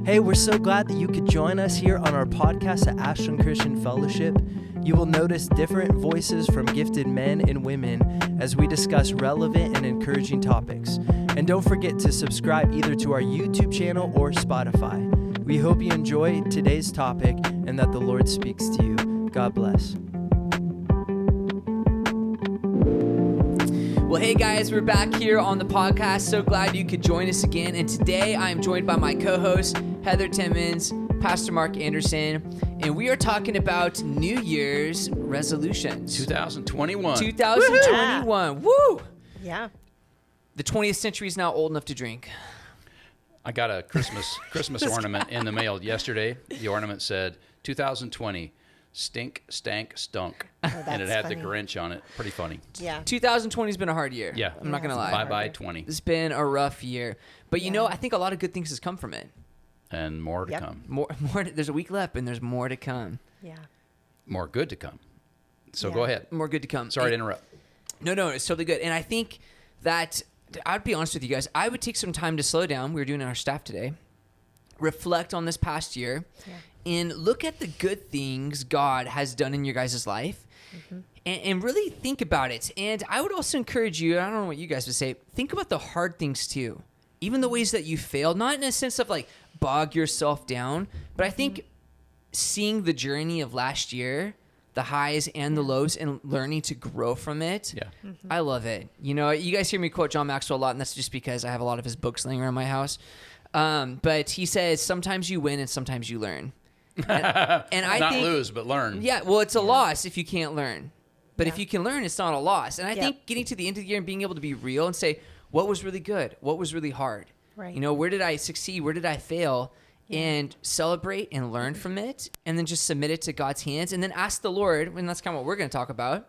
Hey, we're so glad that you could join us here on our podcast at Ashland Christian Fellowship. You will notice different voices from gifted men and women as we discuss relevant and encouraging topics. And don't forget to subscribe either to our YouTube channel or Spotify. We hope you enjoy today's topic and that the Lord speaks to you. God bless. Well, hey guys, we're back here on the podcast. So glad you could join us again. And today I'm joined by my co-host, Heather Timmons, Pastor Mark Anderson, and we are talking about New Year's resolutions. 2021. 2021. Woo! Yeah. The 20th century is now old enough to drink. I got a Christmas ornament in the mail yesterday. The ornament said 2020. Stink, stank, stunk. And it had funny. the Grinch on it. Pretty funny. Yeah. 2020 has been a hard year. Yeah. I'm not going to lie. Bye-bye 20. It's been a rough year. But you know, I think a lot of good things has come from it. And more to come. More. There's a week left, and there's more to come. Yeah. More good to come. So Yeah. go ahead. More good to come. Sorry to interrupt. No, it's totally good. And I think that, I'd be honest with you guys, I would take some time to slow down. We were doing it on our staff today. Reflect on this past year. Yeah. And look at the good things God has done in your guys' life and really think about it. And I would also encourage you, I don't know what you guys would say, think about the hard things too. Even the ways that you failed, not in a sense of like bog yourself down, but I think seeing the journey of last year, the highs and the lows, and learning to grow from it. Yeah. I love it. You know, you guys hear me quote John Maxwell a lot, and that's just because I have a lot of his books laying around my house. But he says, sometimes you win and sometimes you learn. And I Not think, lose, but learn. yeah, well, it's a loss if you can't learn. But if you can learn, it's not a loss. And I Yep. think getting to the end of the year and being able to be real and say, what was really good? What was really hard? Right. You know, where did I succeed? Where did I fail? And celebrate and learn from it. And then just submit it to God's hands. And then ask the Lord, and that's kind of what we're going to talk about.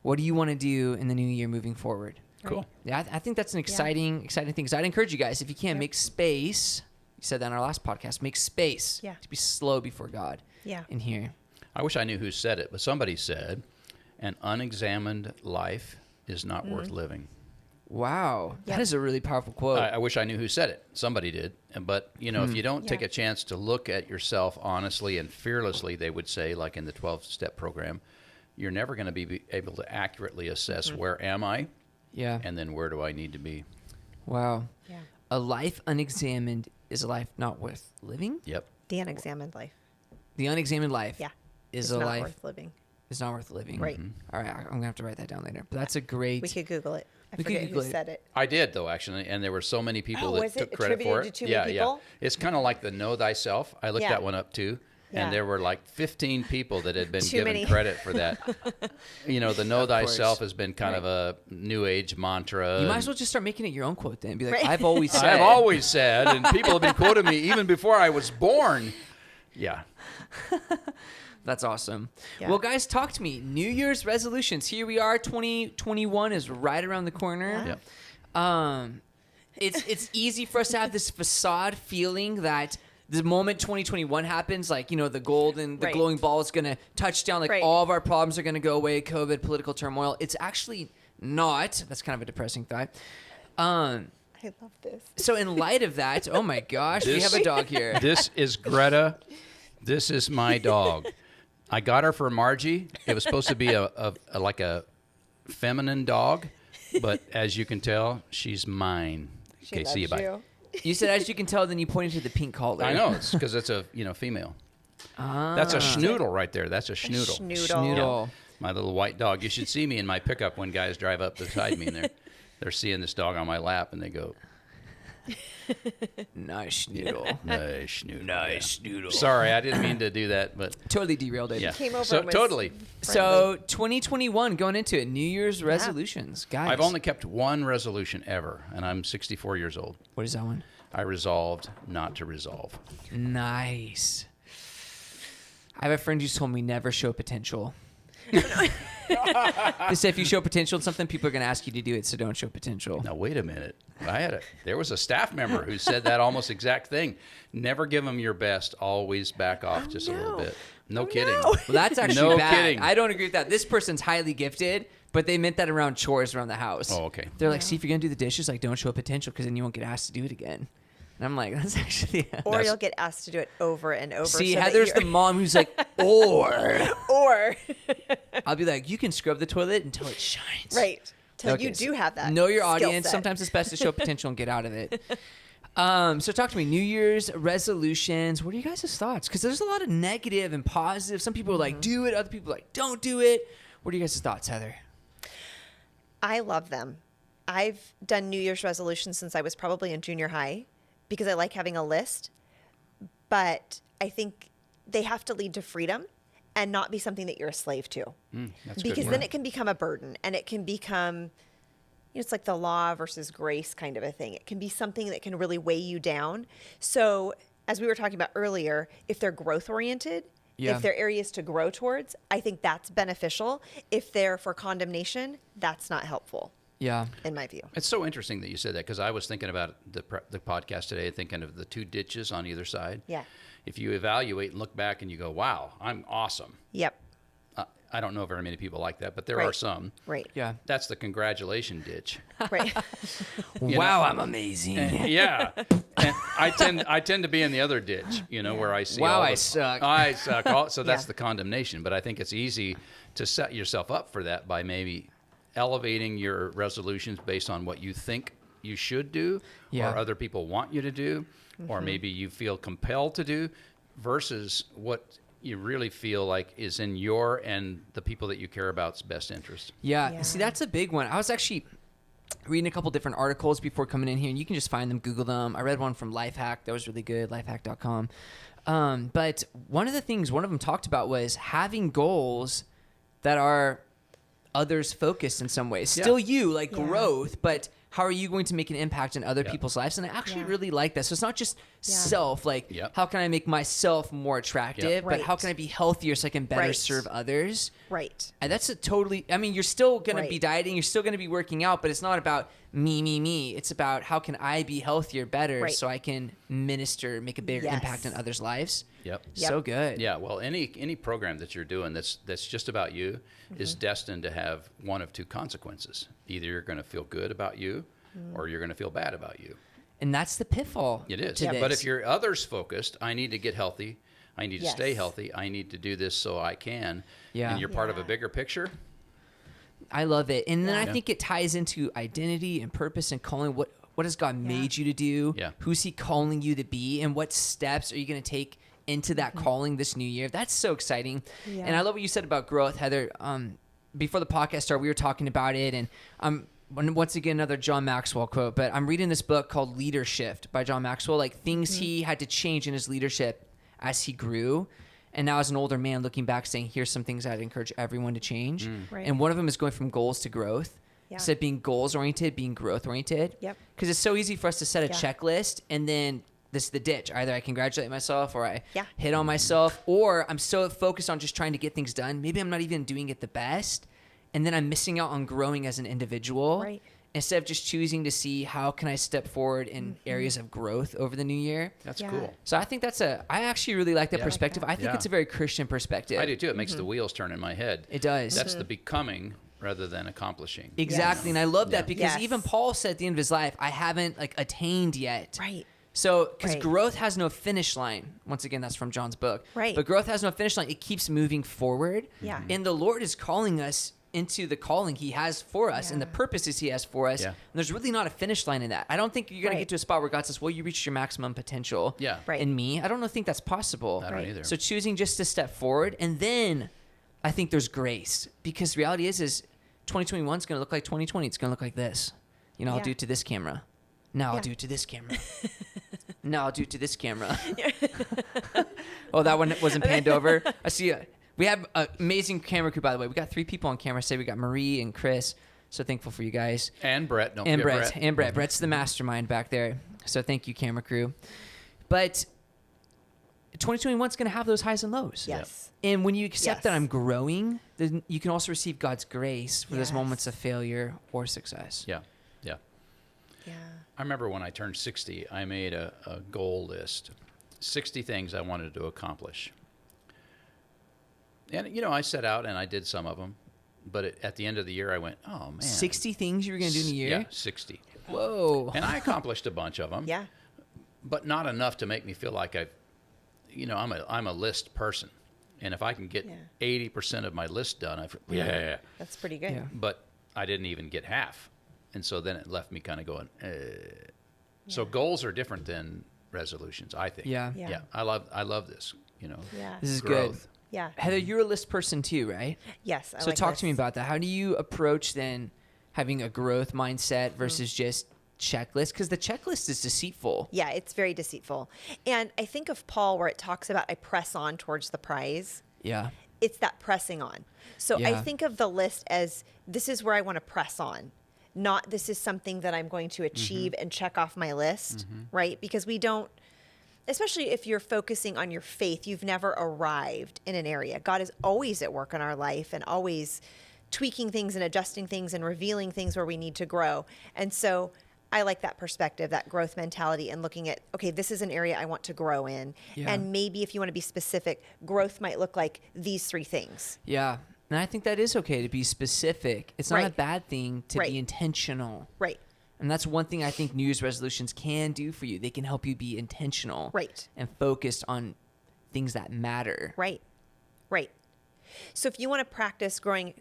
What do you want to do in the new year moving forward? Cool. Yeah, I think that's an exciting thing. So I'd encourage you guys, if you can, make space. You said that in our last podcast. Make space to be slow before God. Yeah. In here. I wish I knew who said it, but somebody said, an unexamined life is not worth living. Wow. Yep. That is a really powerful quote. I wish I knew who said it. Somebody did. But, you know, if you don't take a chance to look at yourself honestly and fearlessly, they would say, like in the 12-step program, you're never going to be able to accurately assess where am I Yeah. and then where do I need to be. Wow. Yeah. A life unexamined is a life not worth living. Yep. The unexamined life. The unexamined life It's is a not life worth living. is not worth living. Right. All right. I'm going to have to write that down later. But that's a great. We could Google it. I We could forget Google who it. said it. I did, though, actually, and there were so many people that was it took credit for attributed it. to too many people? It's kind of like the Know Thyself. I looked Yeah. that one up, too, Yeah. and there were like 15 people that had been Too given many. credit for that. You know, the Know Of course. Thyself has been kind of a New Age mantra. You might as well just start making it your own quote then. Be like, Right. I've always said. I've always said, and people have been quoting me even before I was born. Yeah. That's awesome. Yeah. Well, guys, talk to me. New Year's resolutions. Here we are. 2021 is right around the corner. Yeah. It's easy for us to have this facade feeling that the moment 2021 happens, like, you know, the Right. glowing ball is going to touch down, like Right. all of our problems are going to go away, COVID, political turmoil. It's actually not. That's kind of a depressing thought. I love this. So in light of that, oh my gosh, we have a dog here. This is Greta. This is my dog. I got her for Margie. It was supposed to be like a feminine dog, but as you can tell, she's mine. Okay, see you. Bye. You said, as you can tell, then you pointed to the pink collar. I know, it's because it's a female. That's a schnoodle right there. That's a schnoodle. Schnoodle. My little white dog. You should see me in my pickup when guys drive up beside me and they're seeing this dog on my lap and they go, Nice schnoodle. nice schnoodle. Nice Yeah. schnoodle. Sorry, I didn't mean to do that, but Totally derailed it. yeah. Came over So and was totally. So 2021, going into it, New Year's resolutions. Guys. I've only kept one resolution ever, and I'm 64 years old. What is that one? I resolved not to resolve. Nice. I have a friend who's told me never show potential. They say if you show potential in something, people are going to ask you to do it, so don't show potential. Now, wait a minute. There was a staff member who said that almost exact thing. Never give them your best. Always back off just a little bit. No kidding. no. Well, that's actually No bad. kidding. I don't agree with that. This person's highly gifted, but they meant that around chores around the house. Oh, okay. They're like, see, if you're going to do the dishes, like, don't show potential because then you won't get asked to do it again. And I'm like, that's actually. Or you'll get asked to do it over and over. See, so that Heather's the you're- mom who's like, or. Or. I'll be like, you can scrub the toilet until it shines. Right. Till Okay, you so do have that. Know your skill audience. set. Sometimes it's best to show potential and get out of it. So talk to me. New Year's resolutions. What are you guys' thoughts? Because there's a lot of negative and positive. Some people are like, do it. Other people are like, don't do it. What are you guys' thoughts, Heather? I love them. I've done New Year's resolutions since I was probably in junior high because I like having a list. But I think they have to lead to freedom and not be something that you're a slave to. That's Because good then word. it can become a burden and it can become, it's like the law versus grace kind of a thing. It can be something that can really weigh you down. So as we were talking about earlier, if they're growth oriented, Yeah. if they're areas to grow towards, I think that's beneficial. If they're for condemnation, that's not helpful Yeah. in my view. It's so interesting that you said that because I was thinking about the podcast today, thinking of the two ditches on either side. Yeah. If you evaluate and look back and you go, wow, I'm awesome. Yep. I don't know very many people like that, but there Right. are some. Right. Yeah. That's the congratulation ditch. Right. Wow, I'm amazing. Yeah. And I tend to be in the other ditch, where I see Wow, all I the, suck. I suck. So that's Yeah. the condemnation. But I think it's easy to set yourself up for that by maybe elevating your resolutions based on what you think you should do Yeah. or other people want you to do or maybe you feel compelled to do versus what you really feel like is in your and the people that you care about's best interest. Yeah. Yeah. See, that's a big one. I was actually reading a couple different articles before coming in here, and you can just find them, Google them. I read one from Lifehack that was really good, lifehack.com. But one of the things one of them talked about was having goals that are others focused in some ways. Yeah. Still you, like Yeah. growth, but how are you going to make an impact in other Yeah. people's lives? And I actually Yeah. really like that. So it's not just Yeah. self, like Yep. how can I make myself more attractive, Yep. but how Right. can I be healthier so I can better Right. serve others? Right. And that's a totally, I mean, you're still going to be Right. dieting, you're still going to be working out, but it's not about me. It's about how can I be healthier, better, Right. so I can minister, make a bigger Yes. impact in others' lives. Yep. So good. Yeah, well, any program that you're doing that's just about you is destined to have one of two consequences. Either you're going to feel good about you or you're going to feel bad about you. And that's the pitfall. It is. to But this. if you're others focused, I need to get healthy. I need to stay Yes. healthy. I need to do this so I can. Yeah. And you're part of a Yeah. bigger picture. I love it. And then I Yeah. think it ties into identity and purpose and calling. What has God made you to do? Yeah. Who's he calling you to be? And what steps are you going to take into that calling this new year? That's so exciting. Yeah. And I love what you said about growth, Heather. Before the podcast started, we were talking about it, and once again, another John Maxwell quote, but I'm reading this book called Leadership by John Maxwell, like things he had to change in his leadership as he grew. And now as an older man looking back saying, here's some things I'd encourage everyone to change. Right. And one of them is going from goals to growth. Yeah. Instead of being goals oriented, being growth oriented. Yep. Because it's so easy for us to set a Yeah. checklist and then this is the ditch. Either I congratulate myself or I Yeah. hit on myself, or I'm so focused on just trying to get things done. Maybe I'm not even doing it the best. And then I'm missing out on growing as an individual. Right. Instead of just choosing to see how can I step forward in areas of growth over the new year. That's Yeah. cool. So I think I actually really like that Yeah. perspective. I think Yeah. it's a very Christian perspective. I do too. It makes the wheels turn in my head. It does. That's the becoming rather than accomplishing. Exactly. Yes. And I love that because Yes. even Paul said at the end of his life, I haven't attained yet. Right. So, because Right. growth has no finish line. Once again, that's from John's book. Right. But growth has no finish line. It keeps moving forward. Yeah. And the Lord is calling us into the calling he has for us and the Yeah. purposes he has for us. Yeah. And there's really not a finish line in that. I don't think you're going to Right. get to a spot where God says, well, you reached your maximum potential Yeah. Right. in me. I don't think that's possible. I don't Right. either. So choosing just to step forward, and then I think there's grace, because the reality is 2021 is going to look like 2020. It's going to look like this. I'll Yeah. do it to this camera. Now I'll Yeah. do it to this camera. Now I'll do it to this camera. Oh, that one wasn't panned over. I see. We have an amazing camera crew, by the way. We got 3 people on camera today. We got Marie and Chris. So thankful for you guys. And Brett. Don't And forget Brett. And Brett. Brett's the mastermind back there. So thank you, camera crew. But 2021 is going to have those highs and lows. Yes. And when you accept that Yes. I'm growing, then you can also receive God's grace for those Yes. moments of failure or success. Yeah. Yeah. Yeah. I remember when I turned 60, I made a goal list. 60 things I wanted to accomplish. And, I set out and I did some of them. But at the end of the year, I went, oh, man. 60 things you were going to do in a year? Yeah, 60. Whoa. And I accomplished a bunch of them. Yeah. but not enough to make me feel like I'm a list person. And if I can get 80% of my list done, yeah. That's pretty good. Yeah. But I didn't even get half. And so then it left me kind of going, So goals are different than resolutions, I think. Yeah. Yeah. I love this, Yeah. This is growth. Yeah. Heather, you're a list person too, right? Yes. So talk to me about that. How do you approach then having a growth mindset versus just checklist? Because the checklist is deceitful. Yeah, it's very deceitful. And I think of Paul where it talks about I press on towards the prize. Yeah. It's that pressing on. So I Yeah. think of the list as this is where I want to press on, not this is something that I'm going to achieve and check off my list, right? Because we don't, especially if you're focusing on your faith, you've never arrived in an area. God is always at work in our life and always tweaking things and adjusting things and revealing things where we need to grow. And so I like that perspective, that growth mentality, and looking at, okay, this is an area I want to grow in. Yeah. And maybe if you want to be specific, growth might look like these 3 things. Yeah. And I think that is okay to be specific. It's not a Right. bad thing to Right. be intentional. Right. And that's one thing I think New Year's resolutions can do for you. They can help you be intentional. Right. And focused on things that matter. Right. Right. So if you want to practice growing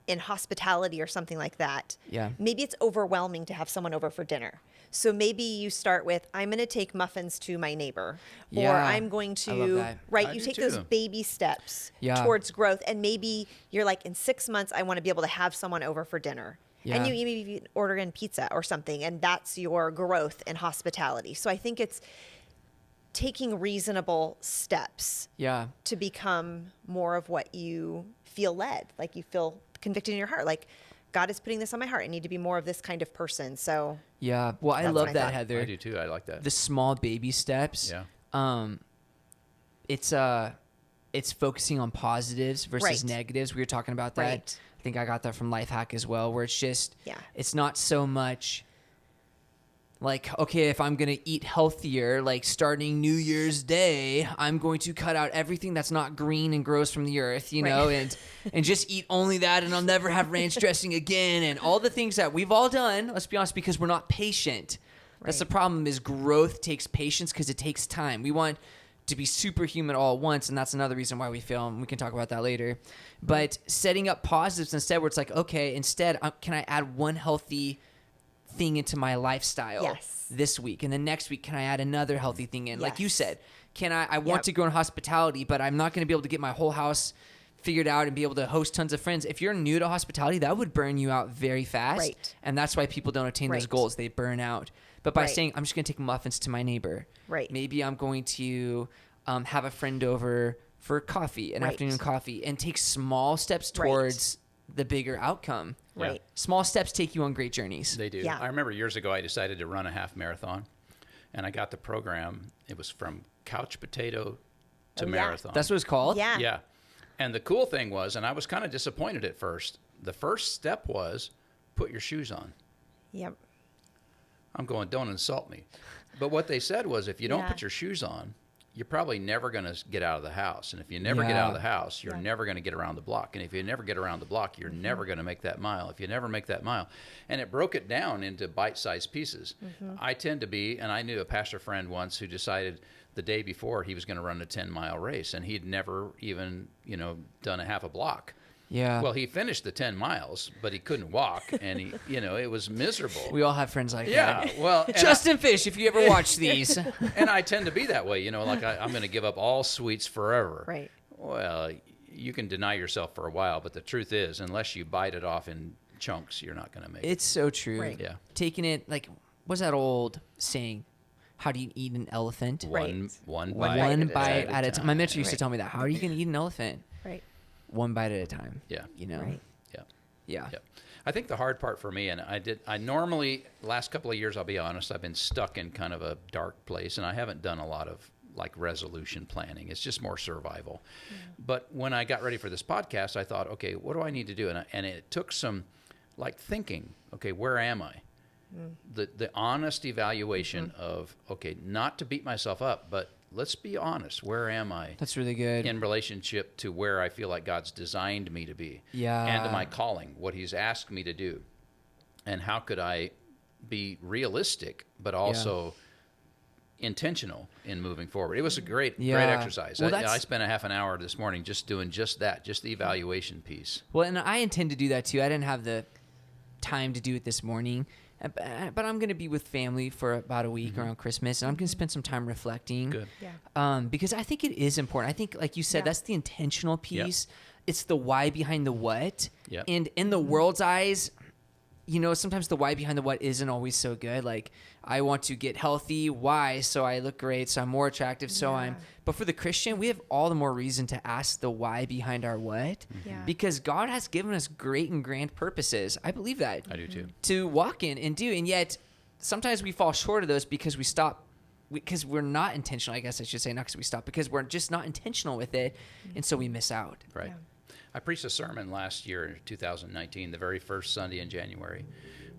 in hospitality or something like that, Yeah. maybe it's overwhelming to have someone over for dinner. So maybe you start with, I'm going to take muffins to my neighbor, or Yeah. I'm going I love to, that. right? I You do take those too. baby steps Yeah. towards growth. And maybe you're like, in 6 months, I want to be able to have someone over for dinner. And Yeah. you maybe order in pizza or something, and that's your growth in hospitality. So I think it's taking reasonable steps Yeah. to become more of what you feel led, like you feel convicted in your heart, like God is putting this on my heart. I need to be more of this kind of person. So Yeah. Well, I That's love what I that, thought. Heather. I do too. I like that. The small baby steps. Yeah. It's focusing on positives versus Right. negatives. We were talking about that. Right. I think I got that from Life Hack as well, where it's just Yeah. it's not so much like, okay, if I'm going to eat healthier, like starting New Year's Day, I'm going to cut out everything that's not green and grows from the earth, you Right. know, and just eat only that, and I'll never have ranch dressing again, and all the things that we've all done, let's be honest, because we're not patient. That's the Right. problem, is growth takes patience because it takes time. We want to be superhuman all at once, and that's another reason why we fail, and we can talk about that later. But setting up positives instead, where it's like, okay, instead, can I add one healthy thing into my lifestyle Yes. this week, and then next week can I add another healthy thing in? Like you Yes. said, can I want Yep. to grow in hospitality, but I'm not going to be able to get my whole house figured out and be able to host tons of friends. If you're new to hospitality, that would burn you out very fast. Right. And that's why people don't attain those Right. goals. They burn out. But by Right. saying, I'm just going to take muffins to my neighbor. Right. Maybe I'm going to have a friend over for coffee, an Right. afternoon coffee, and take small steps Right. towards the bigger outcome. Yeah. Right. Small steps take you on great journeys. They do. Yeah. I remember years ago I decided to run a half marathon, and I got the program. It was from couch potato to Oh, yeah. marathon. That's what it's called? Yeah. Yeah. And the cool thing was, and I was kind of disappointed at first, the first step was put your shoes on. Yep. I'm going, don't insult me. But what they said was, if you don't Yeah. put your shoes on, you're probably never going to get out of the house. And if you never get Yeah. out of the house, you're Yeah. never going to get around the block. And if you never get around the block, you're never going to make that mile. If you never make that mile. And it broke it down into bite-sized pieces. I tend to be, and I knew a pastor friend once who decided the day before he was going to run a 10-mile race, and he'd never even, done a half a block. Yeah. Well, he finished the 10 miles, but he couldn't walk, and he, it was miserable. We all have friends like Yeah, that. well, and Justin Fish, if you ever watch these. and I tend to be that way, like I'm going to give up all sweets forever. Right. Well, you can deny yourself for a while, but the truth is, unless you bite it off in chunks, you're not going to make it. It's so true. Right. Yeah. Taking it, like, what's that old saying? How do you eat an elephant? Right. One One bite, bite at a time. My mentor used to Right. tell me that. How are you going to eat an elephant? Right. One bite at a time. Yeah. Right. Yeah. Yeah. Yeah. I think the hard part for me, and I normally, last couple of years, I'll be honest, I've been stuck in kind of a dark place, and I haven't done a lot of like resolution planning. It's just more survival. But when I got ready for this podcast, I thought, okay, what do I need to do? And it took some like thinking, okay, where am I? The honest evaluation of, okay, not to beat myself up, but let's be honest, where am I? That's really good. In relationship to where I feel like God's designed me to be. Yeah. And to my calling, what he's asked me to do. And how could I be realistic, but also intentional in moving forward. It was a great Yeah. exercise. Well, I spent a half an hour this morning just doing just that, just the evaluation piece. Well, and I intend to do that too. I didn't have the time to do it this morning, but I'm going to be with family for about a week around Christmas, and I'm going to spend some time reflecting. Good. Yeah. Because I think it is important. I think, like you said, Yeah. that's the intentional piece. It's the why behind the what. Yep. And in the world's eyes, you know, sometimes the why behind the what isn't always so good. Like, I want to get healthy. Why? So I look great. So I'm more attractive. So I'm. But for the Christian, we have all the more reason to ask the why behind our what. Yeah. Because God has given us great and grand purposes. I believe that. I do too. To walk in and do. And yet, sometimes we fall short of those because we stop. Because we're not intentional, I guess I should say, not because we stop, because we're just not intentional with it. And so we miss out. Right. Yeah. I preached a sermon last year, 2019, the very first Sunday in January,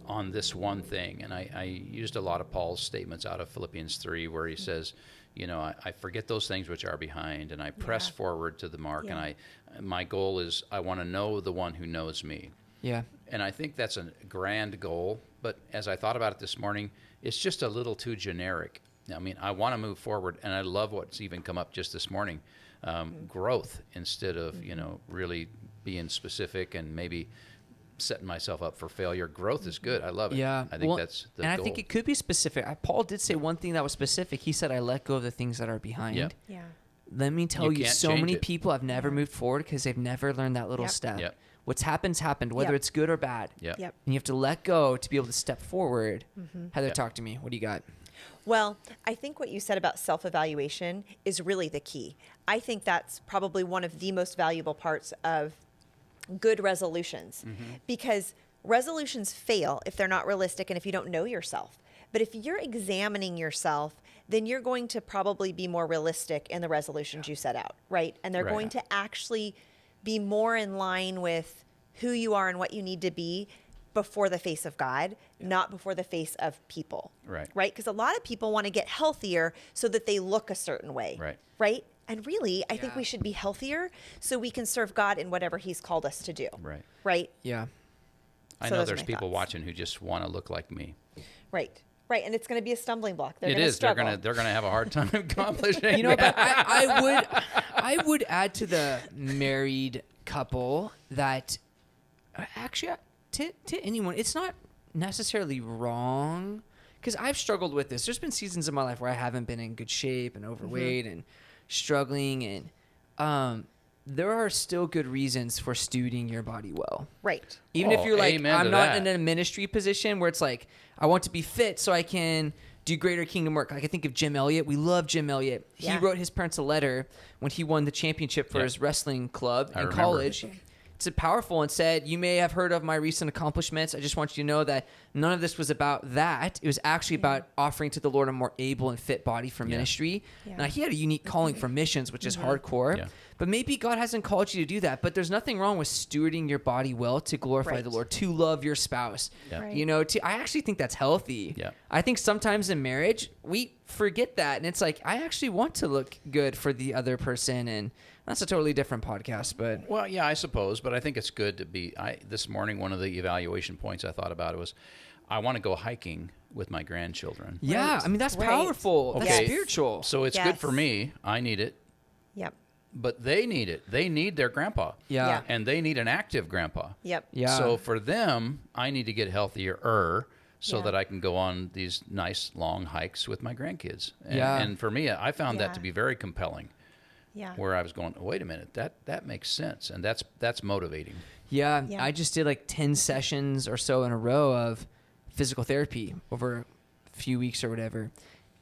on this one thing. And I used a lot of Paul's statements out of Philippians 3, where he says, you know, I forget those things which are behind, and I press forward to the mark. Yeah. And my goal is I want to know the one who knows me. Yeah. And I think that's a grand goal. But as I thought about it this morning, it's just a little too generic. I mean, I want to move forward, and I love what's even come up just this morning. Growth instead of, you know, really being specific and maybe setting myself up for failure. Growth is good. I love it. Yeah. I think that's the and goal. I think it could be specific. Paul did say one thing that was specific. He said, I let go of the things that are behind. Yep. Yeah. Let me tell you, can't so change many it. people have never moved forward because they've never learned that little Yep. step. Yep. What's happened, whether Yep. it's good or bad. Yeah. Yep. And you have to let go to be able to step forward. Heather, Yep. talk to me. What do you got? Well, I think what you said about self-evaluation is really the key. I think that's probably one of the most valuable parts of good resolutions, because resolutions fail if they're not realistic and if you don't know yourself. But if you're examining yourself, then you're going to probably be more realistic in the resolutions you set out, right? And they're Right. going to actually be more in line with who you are and what you need to be before the face of God, not before the face of people. Right. Right? Because a lot of people want to get healthier so that they look a certain way. Right. Right? And really, I think Yeah. we should be healthier so we can serve God in whatever He's called us to do. Right. Right? Yeah. I So know those are there's my people thoughts. watching who just want to look like me. Right. Right. And it's going to be a stumbling block. They're It going to is. They're struggle. gonna have a hard time accomplishing. You know, that. but I would add to the married couple that actually to anyone, it's not necessarily wrong, because I've struggled with this. There's been seasons in my life where I haven't been in good shape and overweight and struggling, and there are still good reasons for stewarding your body well. Right. Even if Oh, you're like, amen I'm to not that. in a ministry position where it's like, I want to be fit so I can do greater kingdom work. Like, I think of Jim Elliott. We love Jim Elliott. He Yeah. wrote his parents a letter when he won the championship for Yeah. his wrestling club I in remember. college. It's powerful, and said, you may have heard of my recent accomplishments. I just want you to know that none of this was about that. It was actually about offering to the Lord a more able and fit body for ministry. Yeah. Now, he had a unique calling for missions, which is hardcore. Yeah. But maybe God hasn't called you to do that. But there's nothing wrong with stewarding your body well to glorify Right. the Lord, to love your spouse. Yeah. Right. You know, I actually think that's healthy. Yeah. I think sometimes in marriage, we forget that. And it's like, I actually want to look good for the other person. And that's a totally different podcast. But Well, yeah, I suppose, but I think it's good to be. This morning, one of the evaluation points I thought about was, I want to go hiking with my grandchildren. yeah, Right. I mean, that's Right. powerful. That's Okay. spiritual. So it's good for Yes. me. I need it, Yep. but they need it. They need their grandpa. Yeah. Yeah. And they need an active grandpa. Yep. Yeah. So for them, I need to get healthier so Yeah. that I can go on these nice long hikes with my grandkids. And, Yeah. and for me, I found that Yeah. to be very compelling. Yeah. Where I was going, wait a minute, that makes sense, and that's motivating. Yeah, Yeah. I just did like 10 sessions or so in a row of physical therapy over a few weeks or whatever.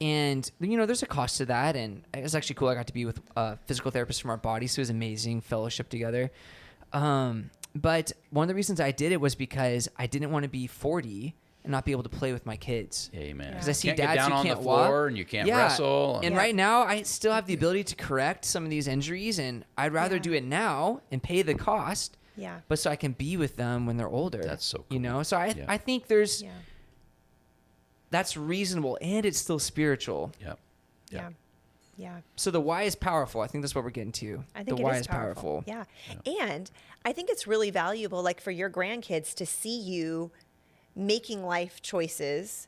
And, you know, there's a cost to that. And it was actually cool. I got to be with a physical therapist from our body. So it was amazing fellowship together. But one of the reasons I did it was because I didn't want to be 40 and not be able to play with my kids. Amen. Because I see Can't dads get down who on can't the floor walk. and you can't Yeah. wrestle. And Yeah. right now, I still have the ability to correct some of these injuries, and I'd rather Yeah. do it now and pay the cost, Yeah. but so I can be with them when they're older. That's so You cool. know, so Yeah. I think there's Yeah. that's reasonable, and it's still spiritual. Yep. Yeah. Yeah. So the why is powerful. I think that's what we're getting to. I think the it why is powerful. Yeah. And I think it's really valuable, like for your grandkids, to see you making life choices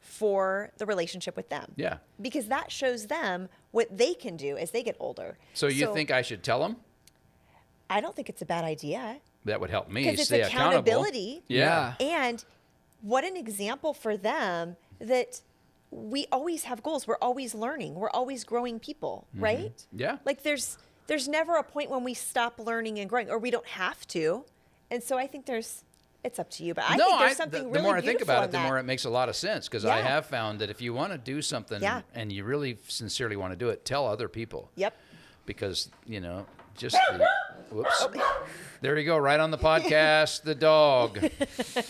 for the relationship with them. Yeah. Because that shows them what they can do as they get older. So you think I should tell them? I don't think it's a bad idea. That would help me Because it's stay accountability. Yeah. And what an example for them that we always have goals. We're always learning. We're always growing people, right? Yeah. Like there's never a point when we stop learning and growing, or we don't have to. And so I think it's up to you. But I think there's something really the more I think beautiful about in it, the that. more it makes a lot of sense, because I Yeah. have found that if you want to do something and you really sincerely want to do it, tell other people. Yep. Because, just the, whoops. There you go, right on the podcast, the dog.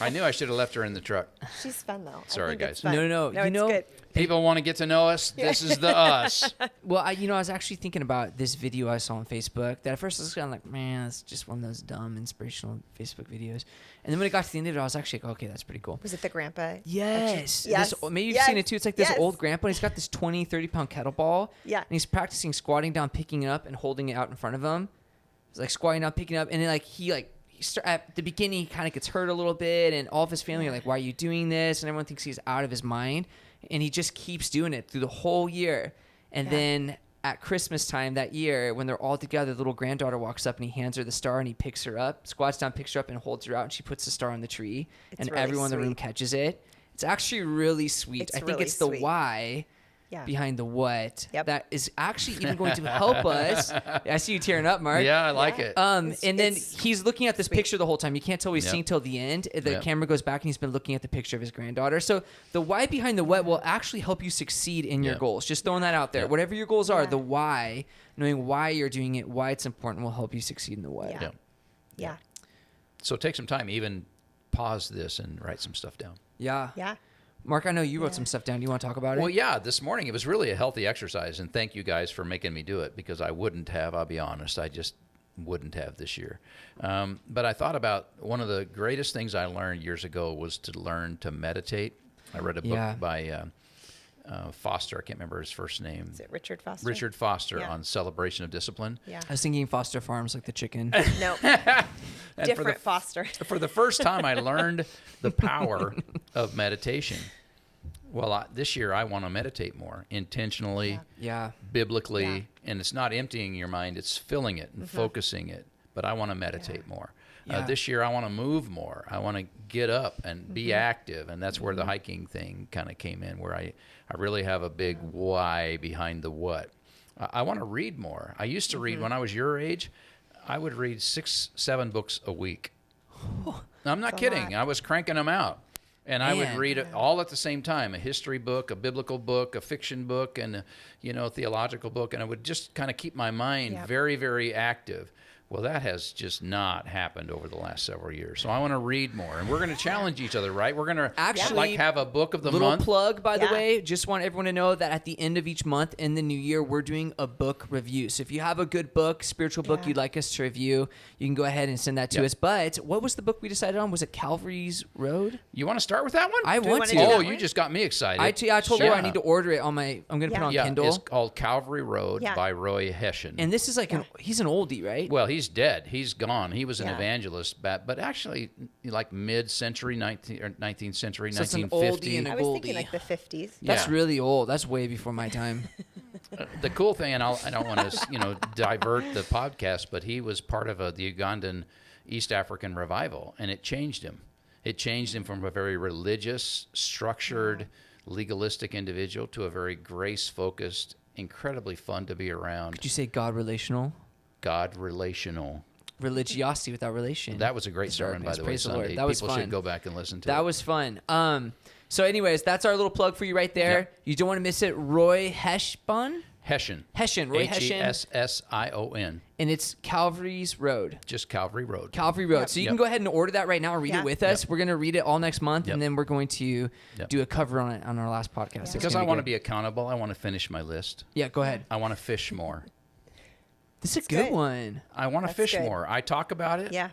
I knew I should have left her in the truck. She's fun though. Sorry, I think guys. It's fun. No. No, You it's know- good. People want to get to know us. This is the us. Well, I was actually thinking about this video I saw on Facebook that at first I was kind of like, man, it's just one of those dumb inspirational Facebook videos. And then when it got to the end of it, I was actually like, okay, that's pretty cool. Was it the grandpa? Yes. Yes. Maybe you've Yes. seen it too. It's like this Yes. old grandpa. And he's got this 20, 30-pound kettlebell. Yeah. And he's practicing squatting down, picking it up, and holding it out in front of him. He's like squatting down, picking it up. And then at the beginning, he kind of gets hurt a little bit. And all of his family are like, why are you doing this? And everyone thinks he's out of his mind. And he just keeps doing it through the whole year. And then at Christmas time that year, when they're all together, the little granddaughter walks up and he hands her the star and he picks her up, squats down, picks her up, and holds her out. And she puts the star on the tree. It's and really everyone in the room sweet. catches it. It's actually really sweet. It's I think really it's the sweet. why Yeah. behind the what Yep. that is actually even going to help us. I see you tearing up, Mark. Yeah, I like it. And then It's he's looking at this picture the whole time. You can't tell he's Yep. seeing till the end. The Yep. camera goes back and he's been looking at the picture of his granddaughter. So the why behind the what will actually help you succeed in your Yep. goals. Just throwing that out there. Yep. Whatever your goals are, Yeah. the why, knowing why you're doing it, why it's important will help you succeed in the what. Yeah. Yeah. So take some time, even pause this and write some stuff down. Yeah. Yeah. Mark, I know you wrote Yeah. some stuff down. Do you want to talk about it? Well, yeah, this morning it was really a healthy exercise, and thank you guys for making me do it, because I wouldn't have, I'll be honest, I just wouldn't have this year. But I thought about one of the greatest things I learned years ago was to learn to meditate. I read a book Yeah. by Foster, I can't remember his first name. Is it Richard Foster? Richard Foster Yeah. on celebration of discipline. Yeah. I was thinking Foster Farms, like the chicken. No. And Different Foster. For the first time, I learned the power of meditation. Well, this year I want to meditate more intentionally, Yeah. biblically, Yeah. and it's not emptying your mind, it's filling it and focusing it. But I want to meditate more. Yeah. This year I want to move more. I want to get up and be active, and that's where the hiking thing kind of came in, where I really have a big why behind the what. I want to read more. I used to read when I was your age. I would read 6-7 books a week. I'm not That's a kidding. lot. I was cranking them out. And I would Man. read it all at the same time, a history book, a biblical book, a fiction book, and a theological book. And I would just kind of keep my mind Yep. very, very active. Well, that has just not happened over the last several years. So I want to read more. And we're going to challenge each other, right? We're going to Actually, have a book of the Little month. plug, by the Yeah. way. Just want everyone to know that at the end of each month in the new year, we're doing a book review. So if you have a good book, spiritual book Yeah. you'd like us to review, you can go ahead and send that to Yep. us. But what was the book we decided on? Was it Calvary's Road? You want to start with that one? I Do we want wanna to. do Oh, that you one? just got me excited. I told Sure. you I need to order it on my. I'm going to put it on Yeah, Kindle. it's called Calvary Road Yeah. by Roy Hession. And this is like he's an oldie, right? Well, he's dead. He's gone. He was an Yeah. evangelist, but actually like mid-century, 19th century, So it's an 1950. oldie and I a was Goldie. thinking like the 50s. That's Yeah. really old. That's way before my time. The cool thing, and I don't want to divert the podcast, but he was part of the Ugandan East African revival, and it changed him. It changed him from a very religious, structured, legalistic individual to a very grace-focused, incredibly fun to be around, Did you say God relational? God relational. Religiosity without relation. That was a great Is sermon, by darkness. the way. Praise the Lord. Sunday. That was People fun. should go back and listen to it. That was fun. So anyways, that's our little plug for you right there. Yep. You don't want to miss it. Roy Heshbon? Hession. Roy Hession. Hession. And it's Calvary's Road. Just Calvary Road. Calvary Road. Yep. So you Yep. can go ahead and order that right now and read Yeah. it with us. Yep. We're going to read it all next month, Yep. and then we're going to Yep. do a cover on it on our last podcast. It's Because gonna I want to good. be accountable. I want to finish my list. Yeah, go ahead. I want to fish more. This is a good good. one. I want to That's fish good. more. I talk about it, Yeah.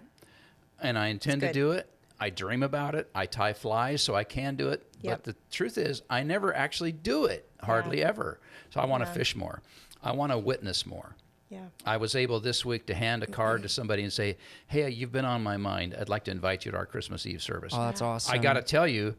and I intend to good. do it. I dream about it. I tie flies so I can do it. Yep. But the truth is, I never actually do it, hardly ever. So I want to fish more. I want to witness more. Yeah. I was able this week to hand a card to somebody and say, hey, you've been on my mind. I'd like to invite you to our Christmas Eve service. Oh, that's awesome. I got to tell you,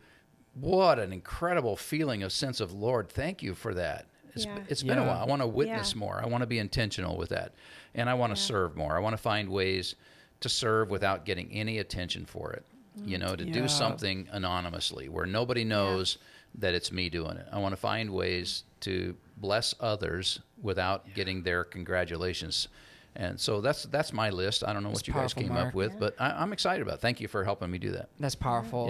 what an incredible feeling, a sense of, Lord, thank you for that. It's been a while. I want to witness more. I want to be intentional with that. And I want to serve more. I want to find ways to serve without getting any attention for it. To do something anonymously where nobody knows that it's me doing it. I want to find ways to bless others without getting their congratulations. And so that's my list. I don't know what you guys came up with, but I'm excited about it. Thank you for helping me do that. That's powerful.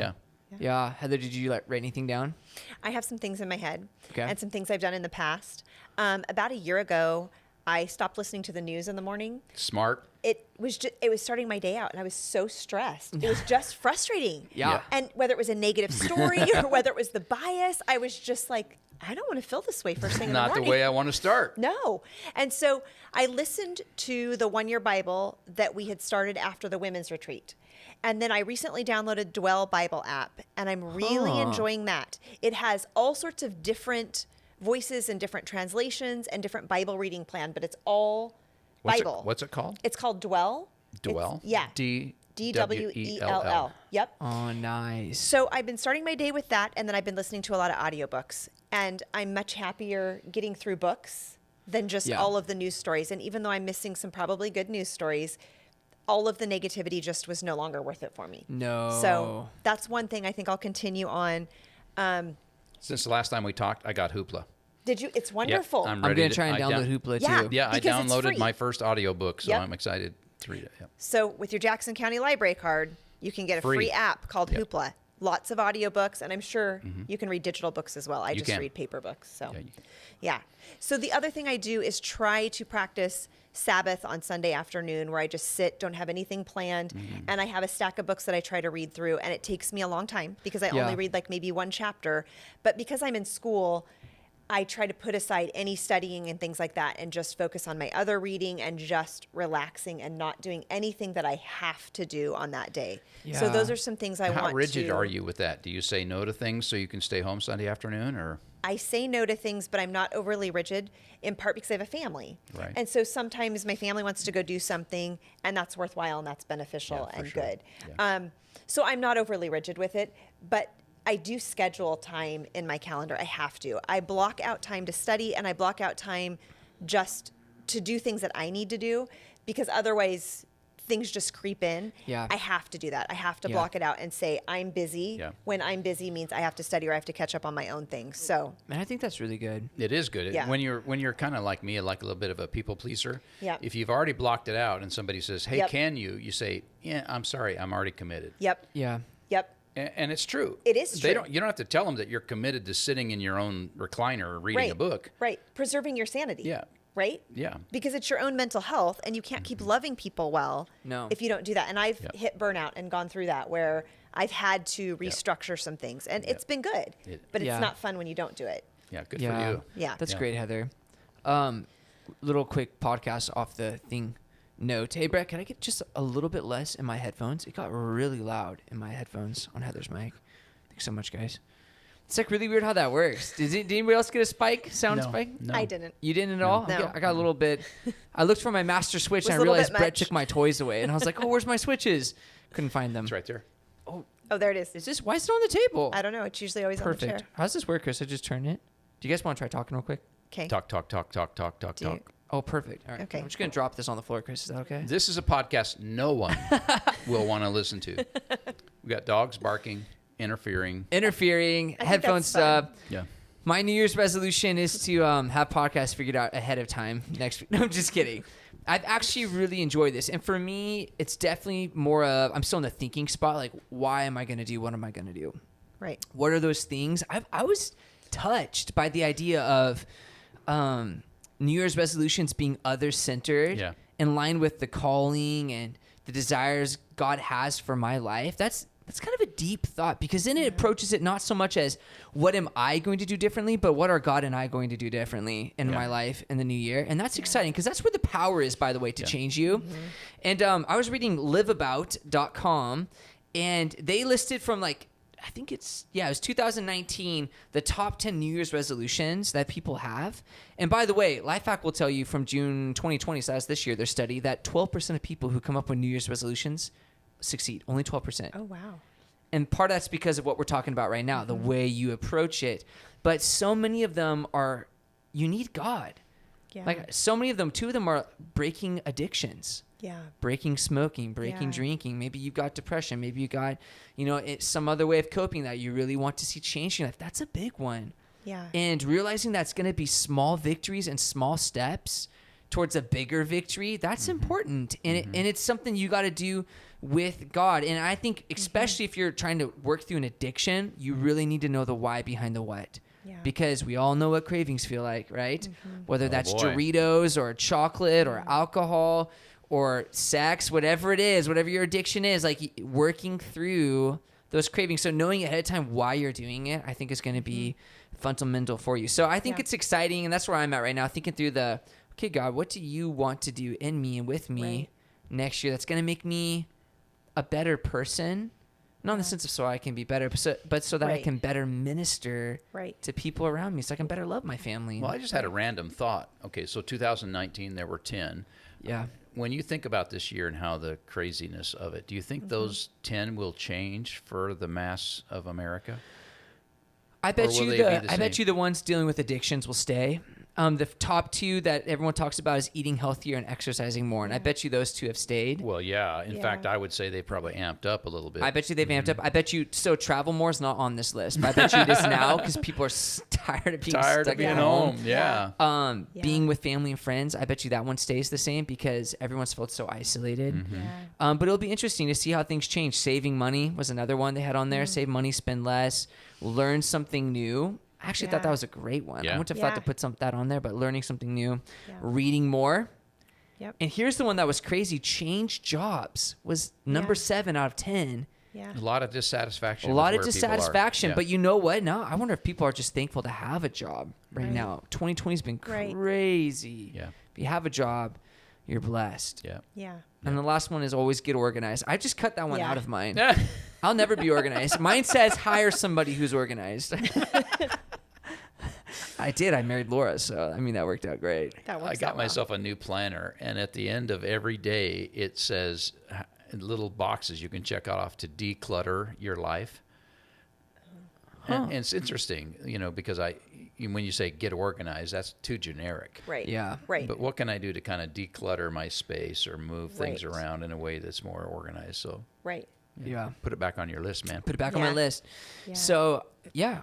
Yeah. Heather, did you write anything down? I have some things in my head Okay. and some things I've done in the past. About a year ago, I stopped listening to the news in the morning. Smart. It was starting my day out, and I was so stressed. It was just frustrating. Yeah. And whether it was a negative story or whether it was the bias, I was just like, I don't want to feel this way first thing in the Not morning. the way I want to start. No. And so I listened to the 1-year Bible that we had started after the women's retreat. And then I recently downloaded Dwell Bible app, and I'm really enjoying that. It has all sorts of different voices and different translations and different Bible reading plan, but it's all Bible. What's it called? It's called Dwell. Dwell? DWELL. Yep. Oh, nice. So I've been starting my day with that, and then I've been listening to a lot of audiobooks. And I'm much happier getting through books than just all of the news stories. And even though I'm missing some probably good news stories, all of the negativity just was no longer worth it for me. No. So that's one thing I think I'll continue on. Since the last time we talked, I got Hoopla. Did you? It's wonderful. I'm I'm ready going to try and download Hoopla Yeah. too. Yeah, I Because it's downloaded free. my first audiobook, so Yep. I'm excited to read it. Yep. So with your Jackson County Library card, you can get a free app called Hoopla. Lots of audiobooks, and I'm sure you can read digital books as well. I just can. read paper books. So Yeah, you can. yeah. So the other thing I do is try to practice Sabbath on Sunday afternoon, where I just sit, don't have anything planned, and I have a stack of books that I try to read through, and it takes me a long time because I only read like maybe one chapter. But because I'm in school, I try to put aside any studying and things like that and just focus on my other reading and just relaxing and not doing anything that I have to do on that day. So Yeah. those are some things I want to... How rigid are you with that? Do you say no to things so you can stay home Sunday afternoon, or? I say no to things, but I'm not overly rigid, in part because I have a family. Right. And so sometimes my family wants to go do something, and that's worthwhile and that's beneficial Yeah, for and sure. good. Yeah. So I'm not overly rigid with it, but I do schedule time in my calendar. I have to. I block out time to study, and I block out time just to do things that I need to do, because otherwise things just creep in. Yeah. I have to do that. I have to Yeah. block it out and say I'm busy. Yeah. When I'm busy means I have to study or I have to catch up on my own things. So Man, I think that's really good. It is good. Yeah. When you're kind of like me, like a little bit of a people pleaser. Yep. If you've already blocked it out and somebody says, "Hey, Yep. can you?" You say, "Yeah, I'm sorry, I'm already committed." yep. Yeah. Yep. And it's true. It is They true. You don't have to tell them that you're committed to sitting in your own recliner reading a book. Right. Preserving your sanity. Yeah. Right? Yeah. Because it's your own mental health, and you can't keep loving people well No. if you don't do that. And I've Yep. hit burnout and gone through that, where I've had to restructure some things, and it's been good, but Yeah. it's not fun when you don't do it. Yeah, good Yeah. for you. Yeah. That's Yeah. great, Heather. Little quick podcast off the thing note. Hey, Brett, can I get just a little bit less in my headphones? It got really loud in my headphones on Heather's mic. Thanks so much, guys. It's like really weird how that works. Did anybody else get a sound spike? No. I didn't. You didn't at all? No. I got a little bit. I looked for my master switch Was and I a little realized bit Brett much. took my toys away. And I was like, oh, where's my switches? Couldn't find them. It's right there. Oh, there it is. Is this, why is it on the table? I don't know. It's usually always on the Perfect. chair. How does this work, Chris? I just turn it. Do you guys want to try talking real quick? Okay. Talk. Do you- Talk. Oh, perfect. All right. Okay. I'm just going to drop this on the floor, Chris. Is that okay? This is a podcast no one will want to listen to. We got dogs barking, interfering. Interfering, think headphones that's fun. Yeah. My New Year's resolution is to have podcasts figured out ahead of time next week. No, I'm just kidding. I've actually really enjoyed this. And for me, it's definitely more of, I'm still in the thinking spot. Like, why am I going to do? What am I going to do? Right. What are those things? I was touched by the idea of New Year's resolutions being other-centered, Yeah. in line with the calling and the desires God has for my life. That's kind of a deep thought, because then it approaches it not so much as what am I going to do differently, but what are God and I going to do differently in my life in the new year. And that's exciting, because that's where the power is, by the way, to change you. And I was reading liveabout.com, and they listed from like, I think it was 2019, the top 10 New Year's resolutions that people have. And by the way, Lifehack will tell you from June 2020, so that's this year, their study, that 12% of people who come up with New Year's resolutions succeed. Only 12%. Oh, wow. And part of that's because of what we're talking about right now, the way you approach it. But so many of them are, you need God. Yeah. Like so many of them, 2 of them are breaking addictions. Yeah. Breaking smoking, breaking Yeah. drinking. Maybe you got depression. Maybe you got, some other way of coping that you really want to see change in your life. That's a big one. Yeah. And realizing that's going to be small victories and small steps towards a bigger victory, that's important. And it's something you got to do with God. And I think especially if you're trying to work through an addiction, you really need to know the why behind the what. Yeah. Because we all know what cravings feel like, right? Whether that's boy. Doritos or chocolate or alcohol or sex, whatever it is, whatever your addiction is, like working through those cravings. So knowing ahead of time why you're doing it, I think is going to be fundamental for you. So I think Yeah. it's exciting. And that's where I'm at right now, thinking through okay, God, what do you want to do in me and with me next year that's going to make me a better person? Not in the sense of so I can be better, but so that I Right. can better minister Right. to people around me, so I can better love my family. Well, I just had a random thought. Okay, so 2019, there were 10. Yeah. When you think about this year and how the craziness of it, do you think those 10 will change for the mass of America? I bet will you they be the I bet same? you the ones dealing with addictions will stay. The top 2 that everyone talks about is eating healthier and exercising more, and I bet you those 2 have stayed. Well, yeah. In Yeah. fact, I would say they probably amped up a little bit. I bet you they've amped up. I bet you travel more is not on this list, but I bet you it is now because people are tired of being Tired stuck of being at home. home. Yeah. Yeah. Being with family and friends, I bet you that one stays the same because everyone's felt so isolated. Mm-hmm. Yeah. But it'll be interesting to see how things change. Saving money was another one they had on there. Save money, spend less, learn something new. I actually thought that was a great one. Yeah. I wouldn't have thought to Yeah. put that on there, but learning something new, Yeah. reading more. Yep. And here's the one that was crazy. Change jobs was number 7 out of 10. Yeah. A lot of dissatisfaction. A lot of with where people are. dissatisfaction, Yeah. but you know what? Now I wonder if people are just thankful to have a job right Right. now. 2020 has been Right. crazy. Yeah. If you have a job, you're blessed. Yeah. Yeah. And the last one is always get organized. I just cut that one Yeah. out of mine. I'll never be organized. Mine says hire somebody who's organized. I did. I married Laura, so I mean that worked out great. That works I got out well. myself a new planner, and at the end of every day, it says little boxes you can check off to declutter your life. And it's interesting, because when you say get organized, that's too generic. Right. Yeah. Right. But what can I do to kind of declutter my space or move things Right. around in a way that's more organized? So Right. Yeah. put it back on your list, man. Put it back on my Yeah. list. Yeah. So yeah.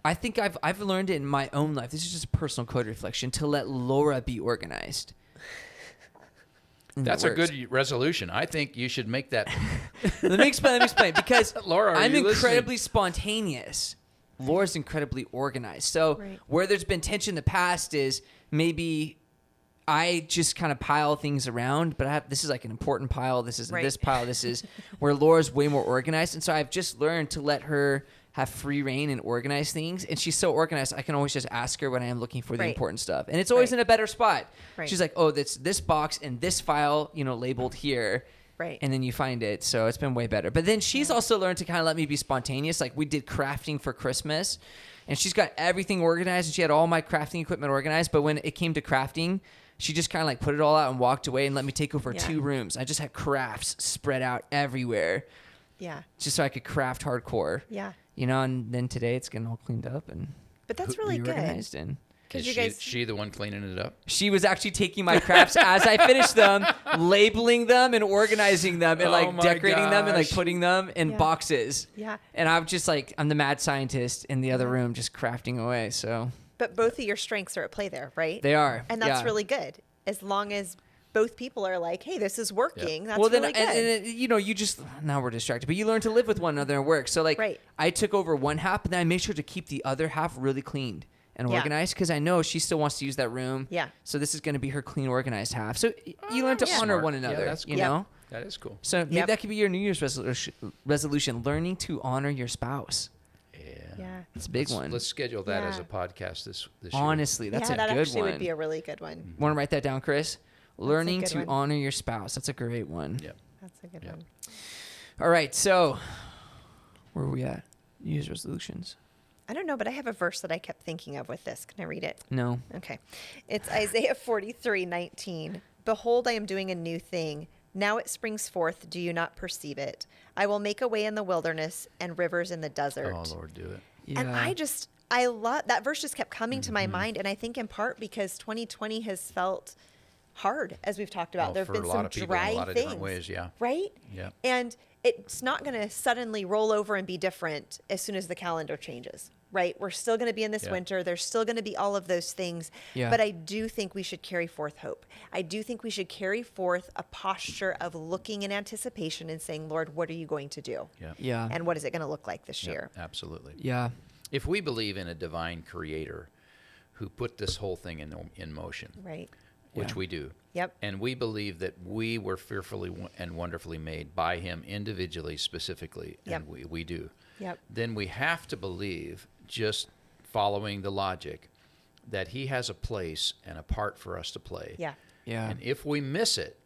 I think I've learned it in my own life. This is just a personal code reflection to let Laura be organized. And That's it a works. good resolution. I think you should make that. Let me explain. Because Laura, are I'm you listening? incredibly spontaneous. Laura's incredibly organized. So Right. where there's been tension in the past is maybe I just kind of pile things around, but this is like an important pile. This is Right. this pile. This is where Laura's way more organized. And so I've just learned to let her have free reign and organize things. And she's so organized, I can always just ask her when I am looking for the Right. important stuff. And it's always Right. in a better spot. Right. She's like, oh, that's this box and this file, labeled here. Right. And then you find it. So it's been way better. But then she's also learned to kind of let me be spontaneous. Like we did crafting for Christmas and she's got everything organized and she had all my crafting equipment organized. But when it came to crafting, she just kind of like put it all out and walked away and let me take over Yeah. 2 rooms. I just had crafts spread out everywhere Yeah. just so I could craft hardcore. Yeah. And then today it's getting all cleaned up and But that's really good. reorganized. And Is you she, guys- she the one cleaning it up? she was actually taking my crafts as I finished them, labeling them and organizing them and Oh like my decorating them and like gosh. putting them in Yeah. boxes. Yeah. And I'm just like, I'm the mad scientist in the other room just crafting away. So But both of your strengths are at play there, right? they are. And that's yeah. really good. As long as both people are like, hey, this is working. That's well, then, really good. and you just, now we're distracted, but you learn to live with one another and work. So like, Right. I took over one half, but then I made sure to keep the other half really cleaned and Yeah. organized because I know she still wants to use that room. Yeah. So this is going to be her clean, organized half. So you learn to yeah. honor Smart. one Yeah, another, that's you cool. know? That is cool. So maybe Yep. that could be your New Year's resolution, learning to honor your spouse. Yeah. yeah. It's a big Let's- one. Let's schedule that as Yeah. a podcast this year. Honestly, that's yeah, a that good actually one. would be a really good one. Want to write that down, Chris? Learning good to one. honor your spouse. That's a great one. Yep. That's a good Yeah. one. All right, so where are we at? New Year's resolutions. I don't know, but I have a verse that I kept thinking of with this. Can I read it? No. Okay. It's Isaiah 43:19. Behold, I am doing a new thing. Now it springs forth. Do you not perceive it? I will make a way in the wilderness and rivers in the desert. Oh, Lord, do it. Yeah. And I love that verse, just kept coming to my mind. And I think in part because 2020 has felt hard, as we've talked about. Oh, There have for been a lot some of people dry in a lot of things. different ways, yeah. Right? Yeah. And it's not going to suddenly roll over and be different as soon as the calendar changes. Right? We're still going to be in this Yeah. winter. There's still going to be all of those things. Yeah. But I do think we should carry forth hope. I do think we should carry forth a posture of looking in anticipation and saying, Lord, what are you going to do? Yeah. Yeah. And what is it going to look like this Yeah, year? absolutely. Yeah. If we believe in a divine creator who put this whole thing in motion, Right. which Yeah. we do, Yep. and we believe that we were fearfully and wonderfully made by him individually, specifically, Yep. and we do, Yep. then we have to believe, just following the logic, that he has a place and a part for us to play. Yeah. Yeah. And if we miss it,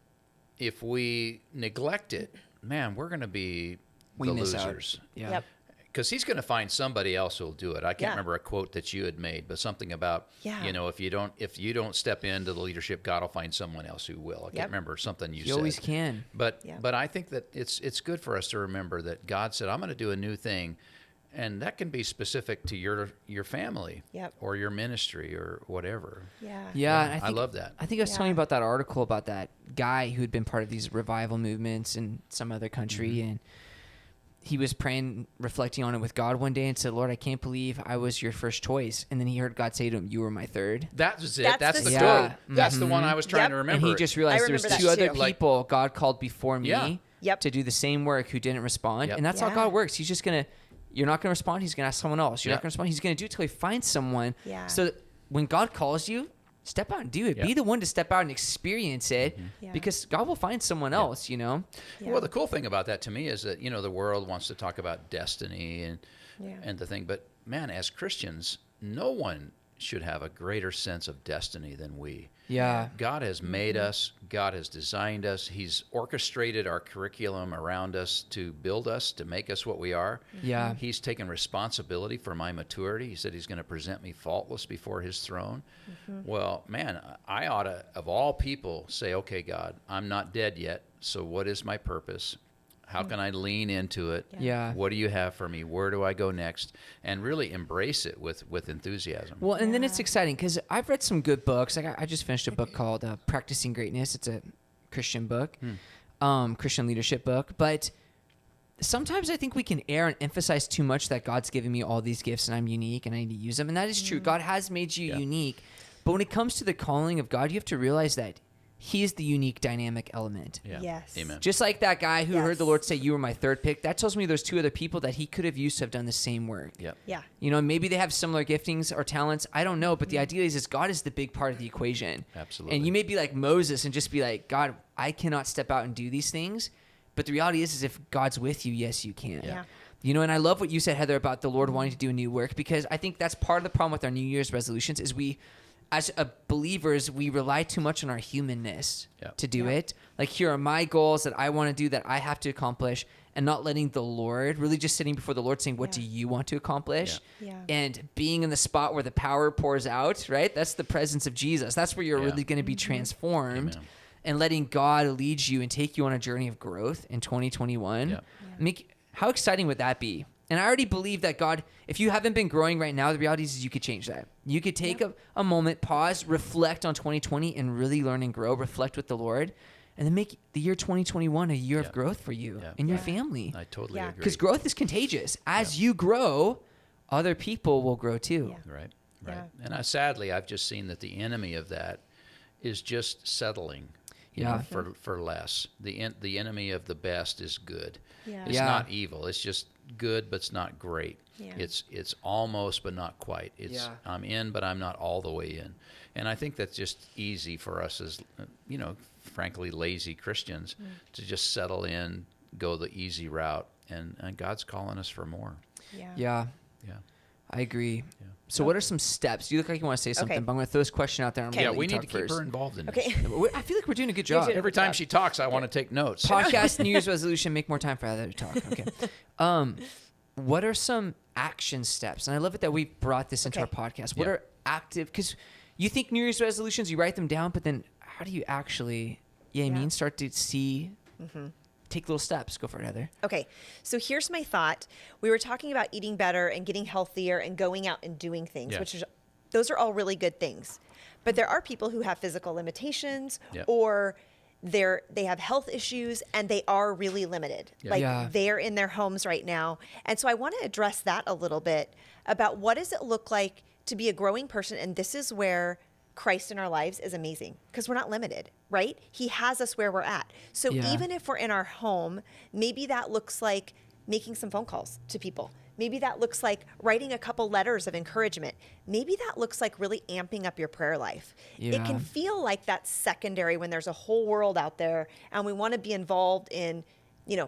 if we neglect it, man, we're going to be We the miss losers. out. Yeah. Yep. Because he's going to find somebody else who'll do it. I can't Yeah. remember a quote that you had made, but something about, Yeah. you know, if you don't step into the leadership, God will find someone else who will. I Yep. can't remember something you You said. always can. But Yeah. but I think that it's good for us to remember that God said, I'm going to do a new thing. And that can be specific to your family Yep. or your ministry or whatever. Yeah. Yeah, and I I think, love that. I think I was telling you Yeah. about that article about that guy who had been part of these revival movements in some other country, and he was praying, reflecting on it with God one day, and said, "Lord, I can't believe I was your first choice." And then he heard God say to him, "You were my third." That was it. That's That's the the story. quote. That's the one I was trying Yep. to And remember. he just realized I there was remember two that other too. Like- people God called before me Yeah. Yep. to do the same work who didn't respond, Yep. and that's how Yeah. God works. He's just gonna. You're not going to respond. He's going to ask someone else. You're not Yep. going to respond. He's going to do it till he finds someone. Yeah. So that when God calls you, step out and do it. Yep. Be the one to step out and experience it, Yeah. because God will find someone else. You know. Yeah. Well, the cool thing about that to me is that, you know, the world wants to talk about destiny Yeah. and the thing. But, man, as Christians, no one should have a greater sense of destiny than we. Yeah. God has made us. God has designed us. He's orchestrated our curriculum around us to build us, to make us what we are. Yeah. He's taken responsibility for my maturity. He said he's going to present me faultless before his throne. Well, man, I ought to, of all people, say, okay, God, I'm not dead yet, so what is my purpose? How can I lean into it? Yeah. What do you have for me? Where do I go next? And really embrace it with enthusiasm. Well, and then Yeah. it's exciting because I've read some good books. Like I just finished a book called "Practicing Greatness." It's a Christian book, Christian leadership book. But sometimes I think we can err and emphasize too much that God's given me all these gifts and I'm unique and I need to use them. And that is true. God has made you Yeah. unique. But when it comes to the calling of God, you have to realize that He is the unique dynamic element. Yeah. Yes. Amen. Just like that guy who heard the Yes. Lord say, "You were my third pick." That tells me there's two other people that He could have used to have done the same work. Yep. Yeah. You know, maybe they have similar giftings or talents. I don't know. But the idea is God is the big part of the equation. Absolutely. And you may be like Moses and just be like, "God, I cannot step out and do these things." But the reality is if God's with you, yes, you can. Yeah. You know, and I love what you said, Heather, about the Lord wanting to do a new work, because I think that's part of the problem with our New Year's resolutions is we, as believers, we rely too much on our humanness Yeah. to do Yeah. it. Like, here are my goals that I want to do, that I have to accomplish, and not letting the Lord, really just sitting before the Lord saying, "What do Yeah. you want to accomplish?" Yeah. And being in the spot where the power pours out, right? That's the presence of Jesus. That's where you're Yeah. really going to be transformed. Amen. And letting God lead you and take you on a journey of growth in 2021. Yeah. How exciting would that be? And I already believe that God, if you haven't been growing right now, the reality is you could change that. You could take a moment, pause, reflect on 2020 and really learn and grow, reflect with the Lord, and then make the year 2021 a year Yeah. of growth for you Yeah. and your Yeah. family. I totally Yeah. agree. Because growth is contagious. As you grow, other people will grow too. Yeah. Right, Yeah. right. And sadly, I've just seen that the enemy of that is just settling. You Yeah. know, for less. The enemy of the best is good. Yeah. It's Yeah. not evil. It's just good, but it's not great. Yeah. It's almost, but not quite. It's Yeah. I'm in, but I'm not all the way in. And I think that's just easy for us as, you know, frankly, lazy Christians to just settle in, go the easy route, and God's calling us for more. Yeah. Yeah, Yeah. I agree. Yeah. So what are some steps? You look like you want to say something, Okay. but I'm going to throw this question out there. I'm Okay. gonna Yeah, let we you need talk to keep first. her involved in Okay. this. I feel like we're doing a good job. doing- Every time she talks, I want to take notes. Podcast New Year's resolution: make more time for Heather to talk. Okay. What are some action steps? And I love it that we brought this into Okay. our podcast. What Yeah. are active? Because you think New Year's resolutions, you write them down, but then how do you actually? Yeah, I Yeah. mean, start to see Take little steps. Go for it, Heather. Okay, so here's my thought. We were talking about eating better and getting healthier and going out and doing things, Yeah. those are all really good things. But there are people who have physical limitations Yeah. or they have health issues and they are really limited. Yeah. Like Yeah. they're in their homes right now. And so I want to address that a little bit about what does it look like to be a growing person, and this is where Christ in our lives is amazing because we're not limited, right? He has us where we're at. So Yeah. even if we're in our home, maybe that looks like making some phone calls to people. Maybe that looks like writing a couple letters of encouragement. Maybe that looks like really amping up your prayer life. It Yeah. can feel like that's secondary when there's a whole world out there and we want to be involved in,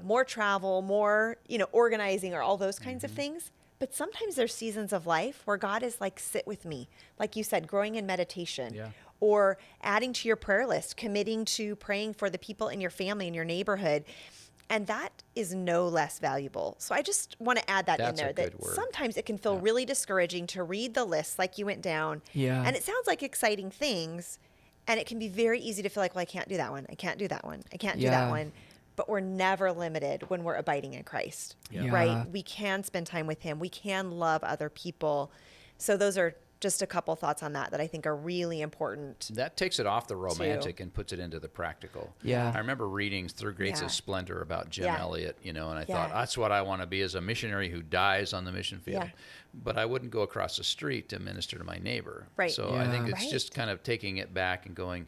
more travel, more, organizing or all those kinds of things. But sometimes there's seasons of life where God is like, sit with me. Like you said, growing in meditation. Yeah. Or adding to your prayer list, committing to praying for the people in your family, in your neighborhood. And that is no less valuable. So I just want to add that That's in a there. good That word. sometimes it can feel really discouraging to read the list like you went down. Yeah. And it sounds like exciting things. And it can be very easy to feel like, well, I can't do that one. I can't do that one. I can't do Yeah. that one. But we're never limited when we're abiding in Christ, Yeah. right? We can spend time with him. We can love other people. So those are just a couple thoughts on that I think are really important. That takes it off the romantic and puts it into the practical. Yeah. I remember reading Through Gates Yeah. of Splendor about Jim Yeah. Elliot, and I Yeah. thought, that's what I want to be, as a missionary who dies on the mission field. Yeah. But I wouldn't go across the street to minister to my neighbor. Right. So I think Yeah. it's just kind of taking it back and going,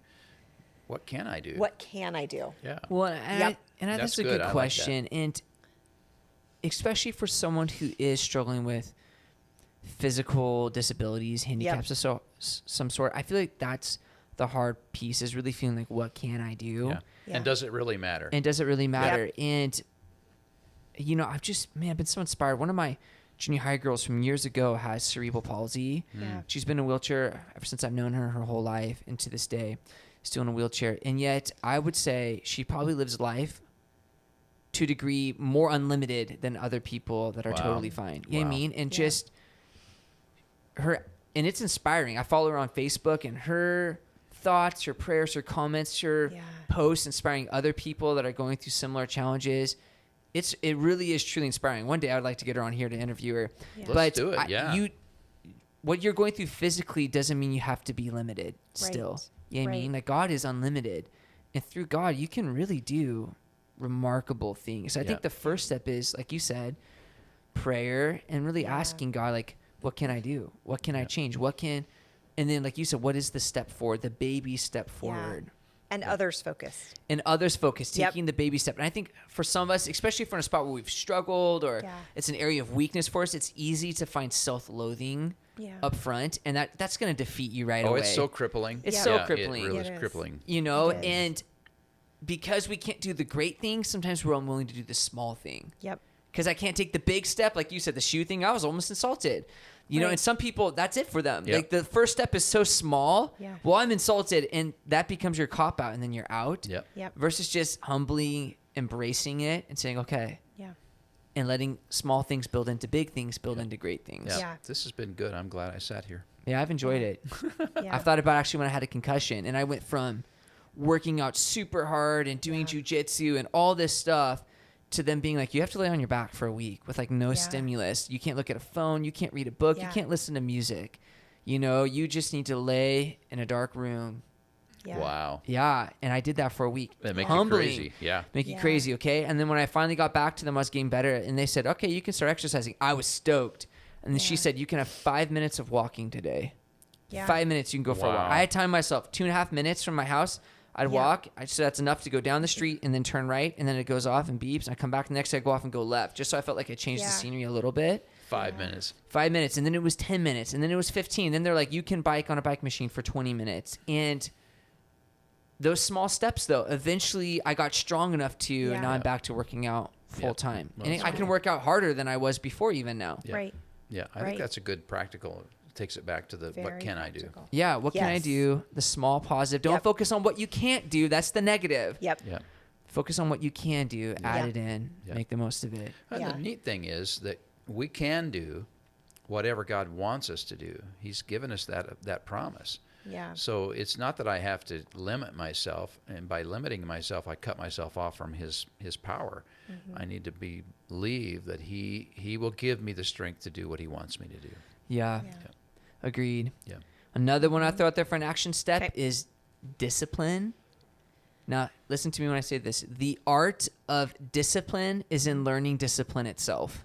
what can I do? What can I do? Yeah. Well, and Yep. that's That's a good. good I like that. question, and especially for someone who is struggling with physical disabilities, handicaps of some sort. I feel like that's the hard piece, is really feeling like, what can I do? Yeah. Yeah. And does it really matter? And does it really matter? And I've been so inspired. One of my junior high girls from years ago has cerebral palsy. Yeah. She's been in a wheelchair ever since I've known her whole life, and to this day still in a wheelchair. And yet I would say she probably lives life to a degree more unlimited than other people that are Wow. totally fine. You know what I Wow. mean? And Yeah. just her, and it's inspiring. I follow her on Facebook, and her thoughts, her prayers, her comments, her Yeah. posts inspiring other people that are going through similar challenges. It really is truly inspiring. One day I would like to get her on here to interview her. Yeah. Let's do it, yeah. What you're going through physically doesn't mean you have to be limited still. Right. You know what I mean? Like, God is unlimited. And through God, you can really do remarkable things. I Yeah. think the first step is, like you said, prayer, and really asking God, like, what can I do? What can I change? And then, like you said, what is the step forward, the baby step forward? And others focused. And others focused, Yep. taking the baby step. And I think for some of us, especially if we're in a spot where we've struggled or Yeah. it's an area of weakness for us, it's easy to find self-loathing Yeah. up front, and that's going to defeat you right Oh, away. it's so crippling. It's Yeah. so Yeah, crippling. It really It is is. crippling. You know, It is. and because we can't do the great things, sometimes we're unwilling to do the small thing. Yep. Because I can't take the big step, like you said, the shoe thing. I was almost insulted. You know, Right. and some people, that's it for them. Yep. Like, the first step is so small. Yeah. Well, I'm insulted, and that becomes your cop out, and then you're out. Yep. Yep. Versus just humbly embracing it and saying, okay, Yeah. and letting small things build into big things, build into great things. Yeah. Yeah. This has been good. I'm glad I sat here. Yeah, I've enjoyed it. Yeah. I've thought about actually when I had a concussion, and I went from working out super hard and doing jujitsu and all this stuff to them being like, you have to lay on your back for a week with like no Yeah. stimulus. You can't look at a phone. You can't read a book. Yeah. You can't listen to music. You know, you just need to lay in a dark room. Yeah. Wow. Yeah. And I did that for a week. That make you Humbling. crazy. Yeah. Make you Yeah. crazy, okay? And then when I finally got back to them, I was getting better, and they said, okay, you can start exercising. I was stoked. And then she Yeah. said, you can have 5 minutes of walking today. Yeah. 5 minutes, you can go for a walk. Wow. I had timed myself 2.5 minutes from my house. I'd Yeah. walk. I said that's enough to go down the street and then turn right, and then it goes off and beeps. And I come back the next day, I go off and go left, just so I felt like I changed the Yeah. scenery a little bit. 5 minutes. 5 minutes, and then it was 10 minutes, and then it was 15. Then they're like, you can bike on a bike machine for 20 minutes. And those small steps, though, eventually I got strong enough to, Yeah. now I'm back to working out full time. Well, And that's I can work out harder than I was before even now. Yeah. Right. Yeah. I Right. think that's a good practical. Takes it back to the what Very can I do? practical. Yeah, what can I Yes. do? The small positive. Don't Yep. focus on what you can't do. That's the negative. Yep. Yeah. Focus on what you can do, add Yeah. it in, Yeah. make the most of it. And Yeah. the neat thing is that we can do whatever God wants us to do. He's given us that promise. Yeah. So it's not that I have to limit myself, and by limiting myself, I cut myself off from his power. I need to believe that he will give me the strength to do what he wants me to do. Yeah. Yeah. Agreed. Yeah. Another one I throw out there for an action step Okay. is discipline. Now, listen to me when I say this. The art of discipline is in learning discipline itself.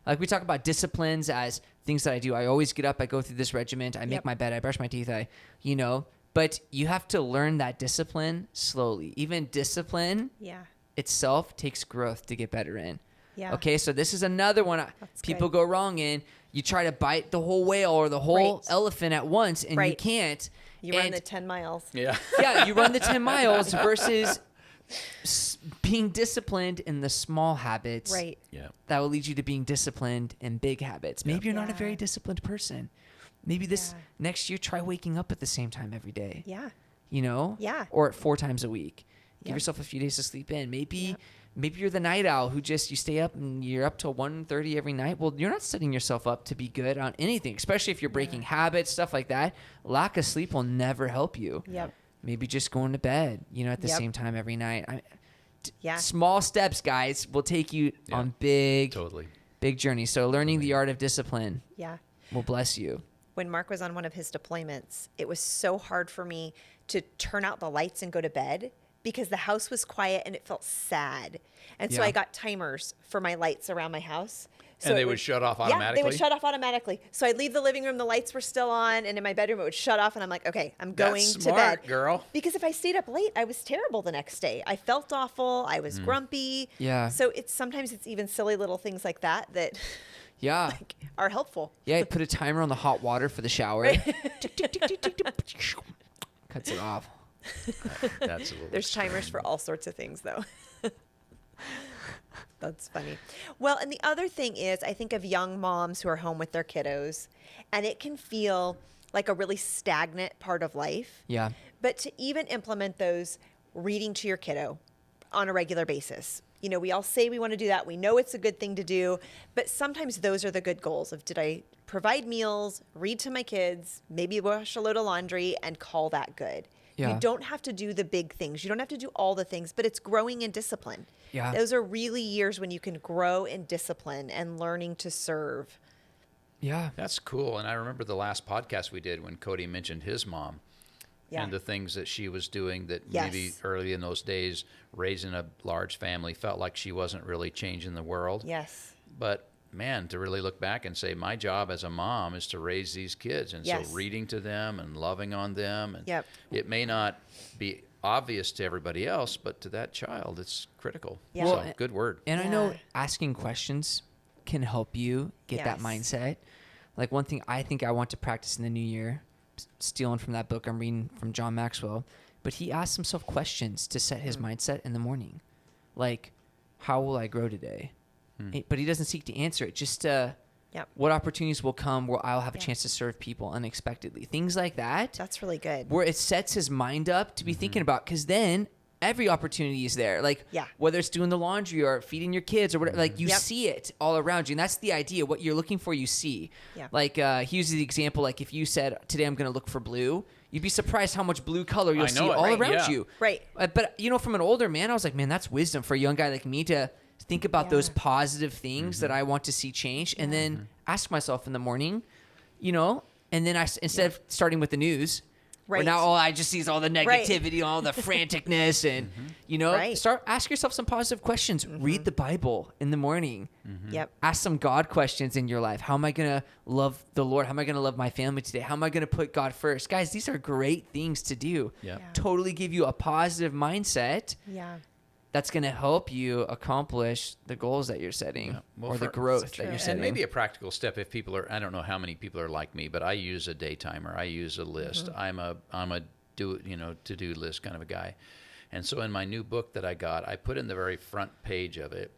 Like we talk about disciplines as things that I do. I always get up, I go through this regiment, I make Yep. my bed, I brush my teeth, but you have to learn that discipline slowly. Even discipline Yeah. itself takes growth to get better in. Yeah. Okay, so this is another one That's people good. go wrong in. You try to bite the whole whale or the whole Right. elephant at once, and you Right. can't. You run And the 10 miles. Yeah. yeah, you run the 10 miles versus being disciplined in the small habits Right. Yeah. that will lead you to being disciplined in big habits. Maybe you're not a Yeah. very disciplined person. Maybe this Yeah. next year, try waking up at the same time every day, Yeah. Yeah. Or 4 times a week. Give Yep. yourself a few days to sleep in. Maybe Yep. maybe you're the night owl who just you stay up and you're up till 1:30 every night. Well, you're not setting yourself up to be good on anything, especially if you're breaking habits, stuff like that. Lack of sleep will never help you. Yep. Maybe just going to bed, at the Yep. same time every night. Yeah. Small steps, guys, will take you Yeah. on big Totally. journeys. So learning the art of discipline Yeah. will bless you. When Mark was on one of his deployments, it was so hard for me to turn out the lights and go to bed because the house was quiet and it felt sad. And so Yeah. I got timers for my lights around my house. So And it they would shut off Yeah, they automatically? would shut off automatically. So I'd leave the living room, the lights were still on, and in my bedroom it would shut off, and I'm like, okay, I'm going That's to smart, bed. girl. Because if I stayed up late, I was terrible the next day. I felt awful. I was grumpy. Yeah. So sometimes it's even silly little things like that that Yeah. are helpful. Yeah, put a timer on the hot water for the shower. Tick, tick, tick, tick, tick, tick. Cuts it off. That's a little There's timers for all sorts of things, though. That's funny. Well, and the other thing is, I think of young moms who are home with their kiddos, and it can feel like a really stagnant part of life. Yeah. But to even implement those reading to your kiddo on a regular basis. We all say we want to do that. We know it's a good thing to do, but sometimes those are the good goals of did I provide meals, read to my kids, maybe wash a load of laundry, and call that good. Yeah. You don't have to do the big things. You don't have to do all the things, but it's growing in discipline. Yeah. Those are really years when you can grow in discipline and learning to serve. Yeah. That's cool. And I remember the last podcast we did when Cody mentioned his mom Yeah. and the things that she was doing that Yes. maybe early in those days, raising a large family, felt like she wasn't really changing the world. Yes. But man, to really look back and say, my job as a mom is to raise these kids. And Yes. so reading to them and loving on them. And Yep. it may not be obvious to everybody else, but to that child, it's critical. Yeah. So Well, good word. And I know Yeah. asking questions can help you get that Yes. mindset. Like one thing I think I want to practice in the new year, stealing from that book I'm reading from John Maxwell, but he asks himself questions to set his mindset in the morning. Like, how will I grow today? But he doesn't seek to answer it. Just Yep. what opportunities will come where I'll have a Yeah. chance to serve people unexpectedly. Things like that. That's really good. Where it sets his mind up to be thinking about, because then every opportunity is there. Like, Yeah. whether it's doing the laundry or feeding your kids or whatever, like you Yep. see it all around you. And that's the idea. What you're looking for, you see. Yeah. Like, he uses the example, like if you said, today I'm going to look for blue, you'd be surprised how much blue color you'll I see know it, all right? around Yeah. you. Right. But, from an older man, I was like, man, that's wisdom for a young guy like me to think about those Yeah. positive things that I want to see change, and then ask myself in the morning, and then instead of starting with the news, where Right. now all I just see is all the Right. negativity, all the franticness, and Right. ask yourself some positive questions. Read the Bible in the morning. Yep. Ask some God questions in your life. How am I going to love the Lord? How am I going to love my family today? How am I going to put God first? Guys, these are great things to do. Yeah. Yeah. Totally give you a positive mindset Yeah. that's going to help you accomplish the goals that you're setting Yeah. Well, or the for- growth That's that true. you're And setting. maybe a practical step if people are, I don't know how many people are like me, but I use a day timer. I use a list. I'm a to-do list kind of a guy. And so in my new book that I got, I put in the very front page of it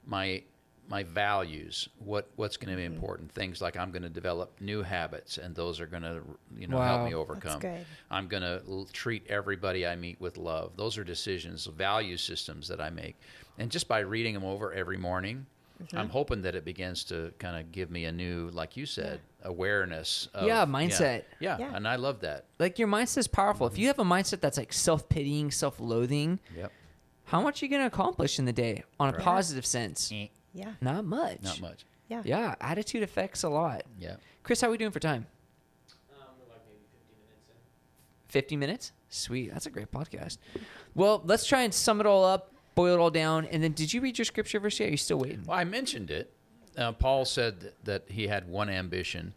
my values, what's going to be important. Things like I'm going to develop new habits, and those are going to help Wow. me overcome. good. I'm going to treat everybody I meet with love. Those are decisions, value systems that I make. And just by reading them over every morning, I'm hoping that it begins to kind of give me a new, like you said, awareness. Of, mindset. Yeah. Yeah. And I love that. Like your mindset is powerful. If you have a mindset that's like self-pitying, self-loathing, Yep. how much are you going to accomplish in the day on a Right. positive sense? Yeah. Not much. Not much. Yeah. Yeah, attitude affects a lot. Yeah. Chris, how are we doing for time? We're like maybe 50 minutes in. 50 minutes? Sweet. That's a great podcast. Well, let's try and sum it all up, boil it all down. And then did you read your scripture verse yet? Are you still waiting? Well, I mentioned it. Paul said that he had one ambition.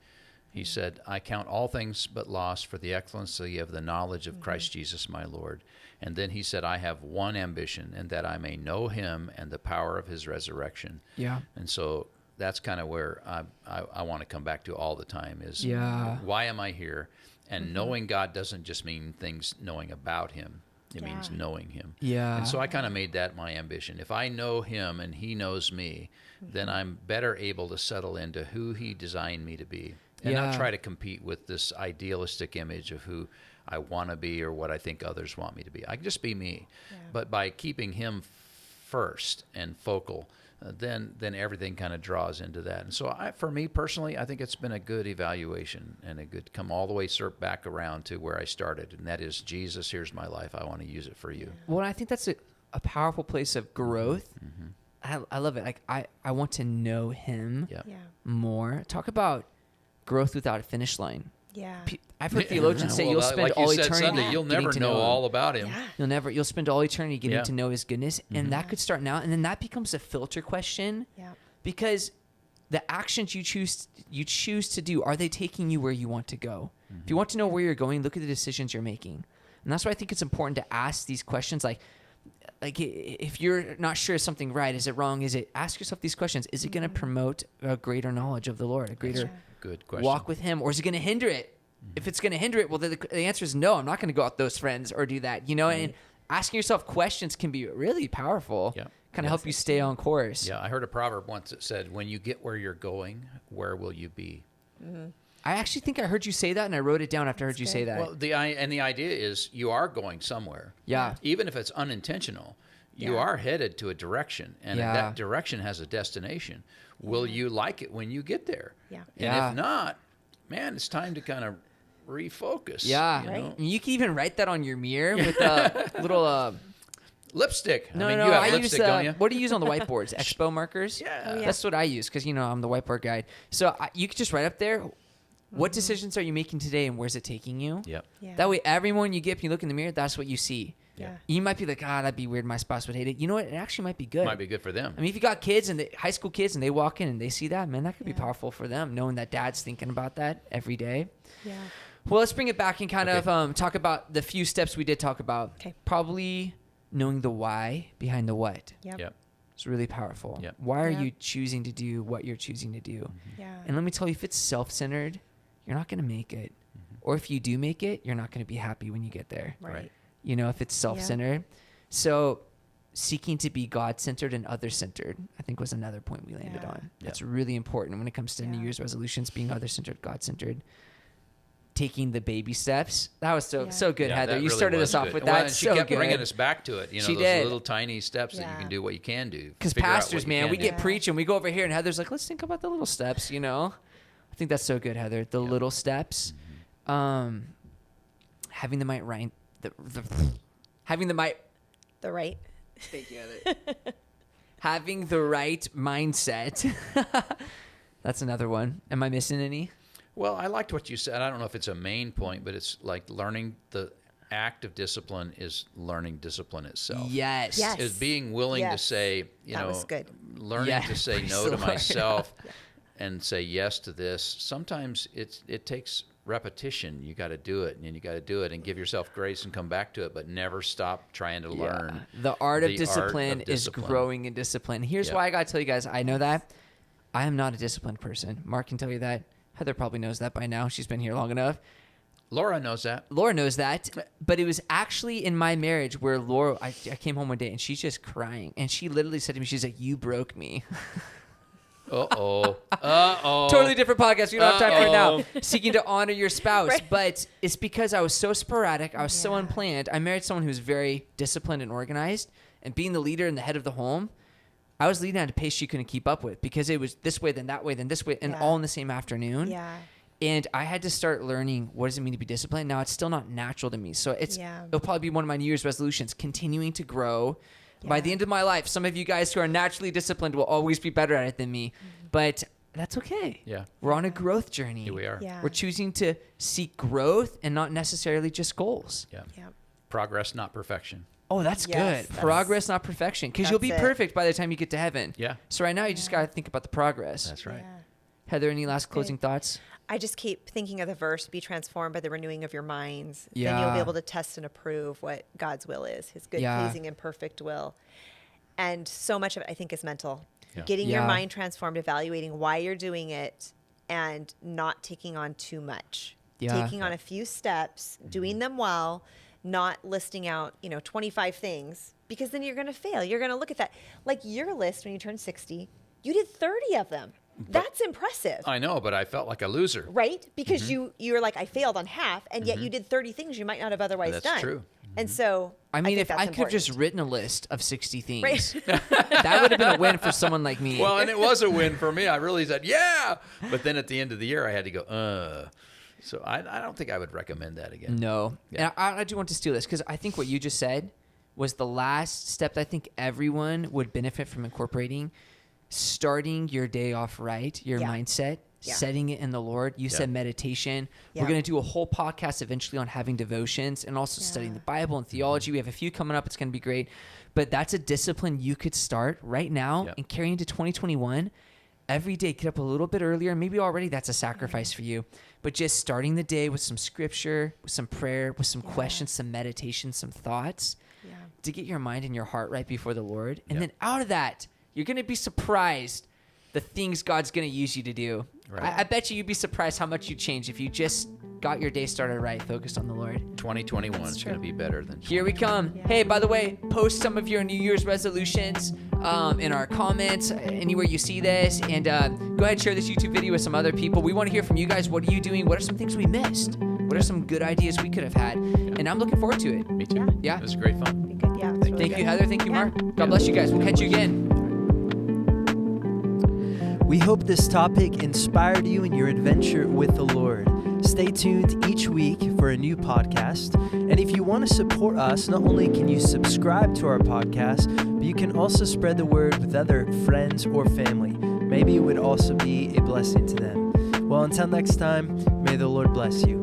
He said, I count all things but loss for the excellency of the knowledge of Christ Jesus my Lord. And then he said, I have one ambition, and that I may know him and the power of his resurrection. Yeah. And so that's kind of where I want to come back to all the time is Yeah. why am I here? And knowing God doesn't just mean things knowing about him. It means knowing him. Yeah. And so I kind of made that my ambition. If I know him and he knows me, then I'm better able to settle into who he designed me to be and not Yeah. try to compete with this idealistic image of who I want to be or what I think others want me to be. I can just be me. Yeah. But by keeping him first and focal, then everything kind of draws into that. And so for me personally, I think it's been a good evaluation and a good come all the way back around to where I started. And that is, Jesus, here's my life. I want to use it for you. Well, I think that's a powerful place of growth. I love it. Like I want to know him Yeah. Yeah. more. Talk about growth without a finish line. Yeah. I've heard theologians say Well, you'll spend like you all said eternity Sunday, you'll getting never to know him. all about him. Yeah. You'll spend all eternity getting Yeah. to know his goodness. And that could start now. And then that becomes a filter question Yeah. because the actions you choose to do, are they taking you where you want to go? If you want to know where you're going, look at the decisions you're making. And that's why I think it's important to ask these questions. Like if you're not sure is something right, is it wrong? Ask yourself these questions. Is it going to promote a greater knowledge of the Lord, a greater Good question. walk with him, or is it going to hinder it? If it's going to hinder it, well, the answer is no. I'm not going to go out with those friends or do that, And asking yourself questions can be really powerful. Yeah. Kind of help you stay on course. Yeah, I heard a proverb once that said, when you get where you're going, where will you be? I actually think I heard you say that, and I wrote it down after I heard you That's say good. that. Well, the idea is you are going somewhere. Yeah. Even if it's unintentional, you Yeah. are headed to a direction, and Yeah. that direction has a destination. Will you like it when you get there? Yeah. And Yeah. if not, man, it's time to kind of refocus. Yeah. you Right. know? And you can even write that on your mirror with a little... Lipstick. No, I mean, no, you have I lipstick, use don't you? what do you use on the whiteboards? Expo markers. Yeah. Oh, yeah. That's what I use because I'm the whiteboard guy. So you could just write up there, what decisions are you making today, and where's it taking you? Yep. Yeah. That way, every morning you get up, you look in the mirror, that's what you see. Yeah. You might be like, that'd be weird. My spouse would hate it. You know what? It actually might be good. Might be good for them. I mean, if you got kids and high school kids and they walk in and they see that, man, that could be Yeah. powerful for them, knowing that dad's thinking about that every day. Yeah. Well, let's bring it back and kind Okay. of talk about the few steps we did talk about. Okay. Probably knowing the why behind the what. Yep. Yep. It's really powerful. Yep. Why are Yep. you choosing to do what you're choosing to do? Yeah. And let me tell you, if it's self-centered, you're not going to make it. Or if you do make it, you're not going to be happy when you get there. Right. If it's self-centered. So seeking to be God-centered and other-centered, I think was another point we landed Yeah. on. That's really important when it comes to New Yeah. Year's resolutions, being other-centered, God-centered. Taking the baby steps. That was so good, Yeah, Heather. that You really started was us off good. with Well, that. and she So kept good. bringing us back to it. She Those did. little tiny steps that you Yeah. can do what you can do. Because Figure out pastors, what you man, can we do. get preaching, we go over here, and Heather's like, let's think about the little steps, I think that's so good, Heather. The little steps. Having the right having the might. The right. Thank you, Heather. Having the right mindset. That's another one. Am I missing any? Well, I liked what you said. I don't know if it's a main point, but it's like learning the act of discipline is learning discipline itself. Yes. Yes. Is being willing to Yes. say, That was good. learning Yeah. to say Praise no the to Lord. myself and say yes to this. Sometimes it takes repetition. You got to do it, and you got to do it, and give yourself grace and come back to it, but never stop trying to learn. The art of the discipline art of is discipline. growing in discipline. Here's Yeah. why I got to tell you guys, I know that. I am not a disciplined person. Mark can tell you that. Heather probably knows that by now. She's been here long enough. Laura knows that. Laura knows that, but it was actually in my marriage where Laura, I came home one day and she's just crying. And she literally said to me, she's like, you broke me. Uh-oh. Uh-oh. Totally different podcast. We don't have time for it now. Uh-oh. Seeking to honor your spouse. Right. But it's because I was so sporadic. I was so Yeah. unplanned. I married someone who's very disciplined and organized. And being the leader and the head of the home, I was leading at a pace she couldn't keep up with because it was this way, then that way, then this way, and all in the same afternoon. Yeah. And I had to start learning what does it mean to be disciplined. Now it's still not natural to me. So it'll probably be one of my New Year's resolutions, continuing to grow. Yeah. By the end of my life, some of you guys who are naturally disciplined will always be better at it than me. But that's okay. Yeah. We're on a growth journey. Here we are. Yeah. We're choosing to seek growth and not necessarily just goals. Yeah. Yeah. Progress, not perfection. Oh, that's good. Progress, not perfection. Because you'll be perfect by the time you get to heaven. Yeah. So right now, you just got to think about the progress. That's right. Yeah. Heather, any last closing thoughts? I just keep thinking of the verse, be transformed by the renewing of your minds. Yeah. Then you'll be able to test and approve what God's will is, his good, pleasing, and perfect will. And so much of it, I think, is mental. Yeah. Getting your mind transformed, evaluating why you're doing it, and not taking on too much. Yeah. Taking on a few steps, doing them well, not listing out, 25 things, because then you're going to fail. You're going to look at that. Like your list when you turned 60, you did 30 of them. That's impressive. I know, but I felt like a loser. Right? Because you're like, I failed on half, and yet you did 30 things you might not have otherwise done. That's true. And so, I mean, think if that's I could have just important. written a list of 60 things, Right. that would have been a win for someone like me. Well, and it was a win for me. I really said, yeah. But then at the end of the year, I had to go, So I don't think I would recommend that again. No. Yeah. And I do want to steal this because I think what you just said was the last step that I think everyone would benefit from incorporating. Starting your day off right, your mindset, setting it in the Lord. You said meditation. We're going to do a whole podcast eventually on having devotions and also studying the Bible and theology. We have a few coming up. It's going to be great. But that's a discipline you could start right now and carry into 2021. Every day, get up a little bit earlier. Maybe already that's a sacrifice for you. But just starting the day with some scripture, with some prayer, with some questions, some meditation, some thoughts to get your mind and your heart right before the Lord. And then out of that, you're going to be surprised the things God's going to use you to do. Right. I bet you'd be surprised how much you change if you just got your day started right, focused on the Lord. 2021 is going to be better than Here we come. Hey, by the way, post some of your New Year's resolutions in our comments, anywhere you see this, and go ahead and share this YouTube video with some other people. We want to hear from you guys. What are you doing? What are some things we missed? What are some good ideas we could have had? And I'm looking forward to it. Me too. Yeah. It was great fun. Be good. Yeah, it's really Thank good. you, Heather. Thank you, Mark. God bless you guys. We'll catch you again. We hope this topic inspired you in your adventure with the Lord. Stay tuned each week for a new podcast. And if you want to support us, not only can you subscribe to our podcast, but you can also spread the word with other friends or family. Maybe it would also be a blessing to them. Well, until next time, may the Lord bless you.